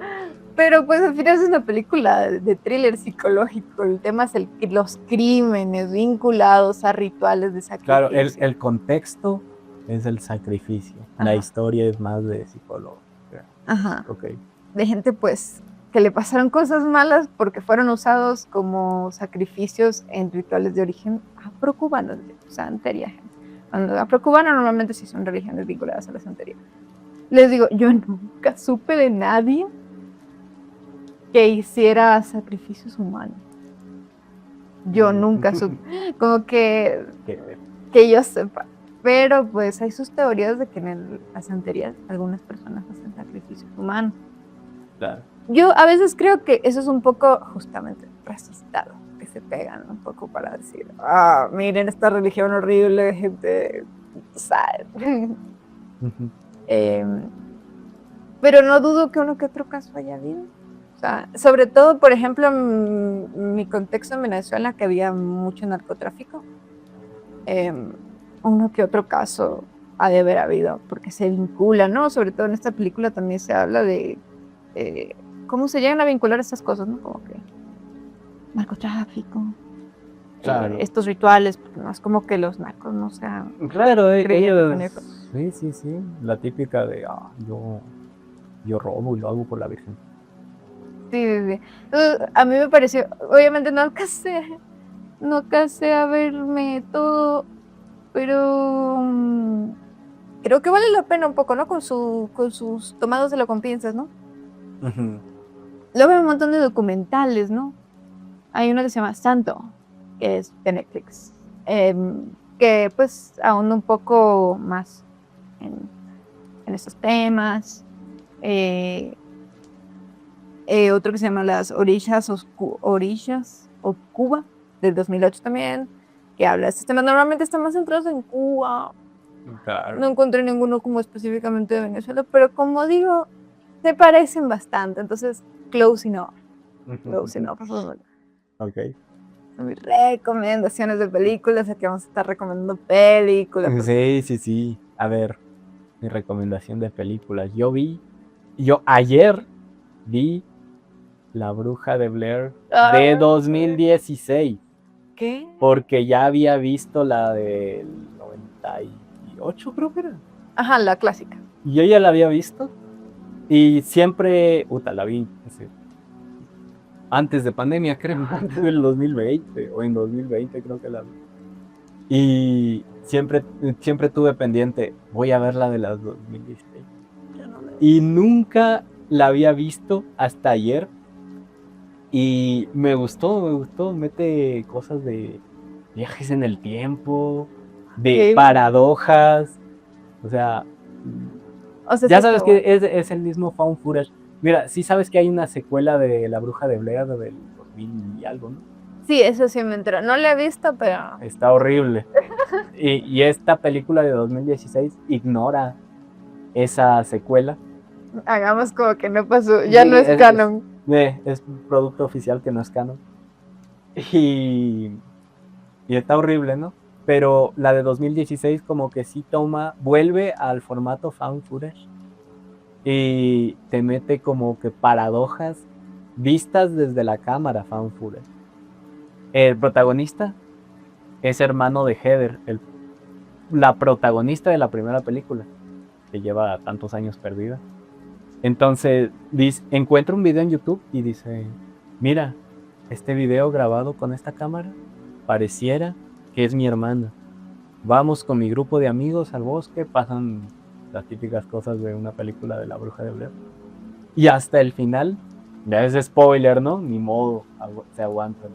Pero pues al final es una película de thriller psicológico. El tema es los crímenes vinculados a rituales de sacrificio. Claro, el contexto es el sacrificio. Ajá. La historia es más de psicólogo. Ajá. Okay. De gente pues que le pasaron cosas malas porque fueron usados como sacrificios en rituales de origen afrocubano, de santería. Cuando afrocubano normalmente sí son religiones vinculadas a la santería. Les digo, yo nunca supe de nadie que hiciera sacrificios humanos. Yo nunca supe, como que yo sepa. Pero pues hay sus teorías de que en la santería algunas personas hacen sacrificios humanos. Claro. Yo a veces creo que eso es un poco justamente racistado, que se pegan un poco para decir, miren esta religión horrible, gente, ¿sabes? Pero no dudo que uno que otro caso haya habido. O sea, sobre todo, por ejemplo, en mi contexto en Venezuela, que había mucho narcotráfico, uno que otro caso ha de haber habido, porque se vincula, ¿no? Sobre todo en esta película también se habla de cómo se llegan a vincular estas cosas, ¿no? Como que narcotráfico, Claro. estos rituales, porque no es como que los nacos no sean... Claro, Creyendo ellos... con eso. Sí, la típica de, yo robo y lo hago por la Virgen. Sí. Entonces, a mí me pareció, obviamente no alcancé a verme todo, pero creo que vale la pena un poco, ¿no? Con sus tomados de lo con pinzas, ¿no? Ujú. Luego hay un montón de documentales, ¿no? Hay uno que se llama Santo, que es de Netflix, que pues ahonda un poco más en estos temas. Otro que se llama Las Orillas o Cuba, del 2008 también, que habla de estos temas. Normalmente están más centrados en Cuba. Claro. No encontré ninguno como específicamente de Venezuela, pero como digo, se parecen bastante. Entonces, close enough. Close enough. Ok. Son mis recomendaciones de películas. Aquí vamos a estar recomendando películas. Sí. A ver, mi recomendación de películas. Yo ayer vi La Bruja de Blair de 2016. ¿Qué? Porque ya había visto la del 98, creo que era. Ajá, la clásica. Y yo ya la había visto. Y siempre, la vi antes de pandemia, creo, antes del 2020, o en 2020 creo que la vi. Y siempre tuve pendiente, voy a ver la de las 2016. Y nunca la había visto hasta ayer. Y me gustó, mete cosas de viajes en el tiempo, de paradojas, o sea ya sí, sabes que es el mismo found footage. Mira, sí sabes que hay una secuela de La Bruja de Blair del 2000 y algo, ¿no? Sí, eso sí me enteró. No la he visto, pero... Está horrible. Y esta película de 2016 ignora esa secuela. Hagamos como que no pasó, ya no es canon. Es un producto oficial que no es canon. Y está horrible, ¿no? Pero la de 2016 como que sí vuelve al formato found footage y te mete como que paradojas vistas desde la cámara found footage. El protagonista es hermano de Heather, la protagonista de la primera película, que lleva tantos años perdida. Entonces encuentra un video en YouTube y dice, mira, este video grabado con esta cámara pareciera que es mi hermana. Vamos con mi grupo de amigos al bosque, pasan las típicas cosas de una película de La Bruja de Blair. Y hasta el final, ya es spoiler, ¿no? Ni modo, se aguantan.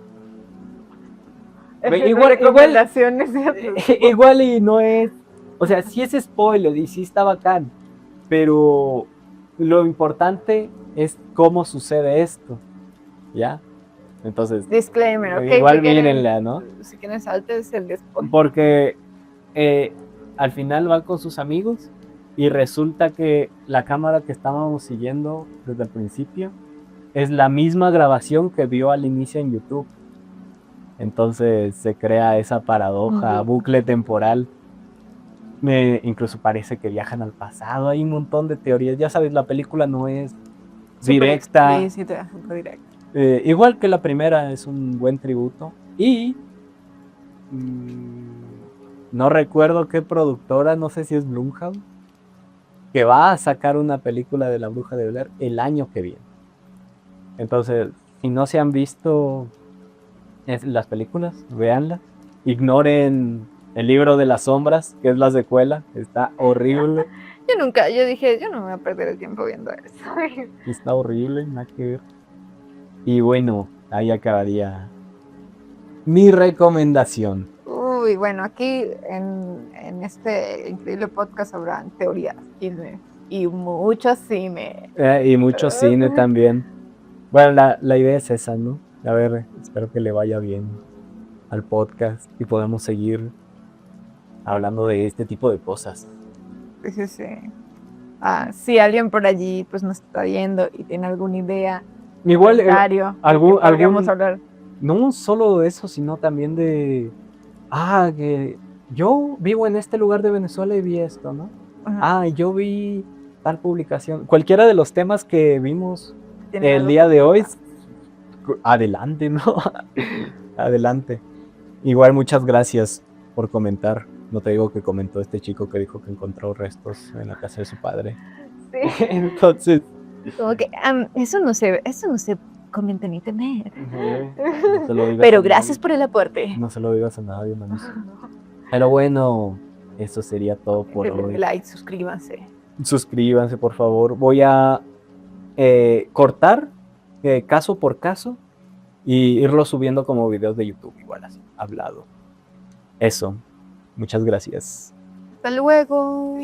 Igual y no es, o sea, sí es spoiler y sí está bacán, pero lo importante es cómo sucede esto, ¿ya? Entonces, disclaimer, ¿ok? Igual mírenla, ¿no? Si quieren saltes el spoiler. Porque al final van con sus amigos y resulta que la cámara que estábamos siguiendo desde el principio es la misma grabación que vio al inicio en YouTube. Entonces se crea esa paradoja, bucle temporal. Incluso parece que viajan al pasado. Hay un montón de teorías. Ya sabes, la película no es directa. Igual que la primera, es un buen tributo. Y no recuerdo qué productora, no sé si es Blumhouse, que va a sacar una película de La Bruja de Blair el año que viene. Entonces, si no se han visto las películas, véanlas. Ignoren El Libro de las Sombras, que es la secuela. Está horrible. Yo dije, yo no me voy a perder el tiempo viendo eso. Está horrible, nada que ver. Y bueno, ahí acabaría mi recomendación. Uy, bueno, aquí en este increíble podcast habrán teorías, chismes y mucho cine. Y mucho cine también. Bueno, la idea es esa, ¿no? A ver, espero que le vaya bien al podcast y podamos seguir hablando de este tipo de cosas. Sí. Si alguien por allí pues nos está viendo y tiene alguna idea, igual podríamos hablar. No solo de eso, sino también de que yo vivo en este lugar de Venezuela y vi esto, ¿no? Yo vi tal publicación. Cualquiera de los temas que vimos el día de hoy, adelante, ¿no? Adelante. Igual muchas gracias por comentar. No te digo que comentó este chico que dijo que encontró restos en la casa de su padre. Sí. Entonces, Como que eso no se comenta en internet. no se lo digas Pero a gracias nadie. por el aporte. No se lo digas a nadie, manos. Pero bueno, eso sería todo por Denle hoy. like, suscríbanse. Suscríbanse, por favor. Voy a cortar caso por caso y irlo subiendo como videos de YouTube, igual así, hablado. Eso. Muchas gracias. Hasta luego.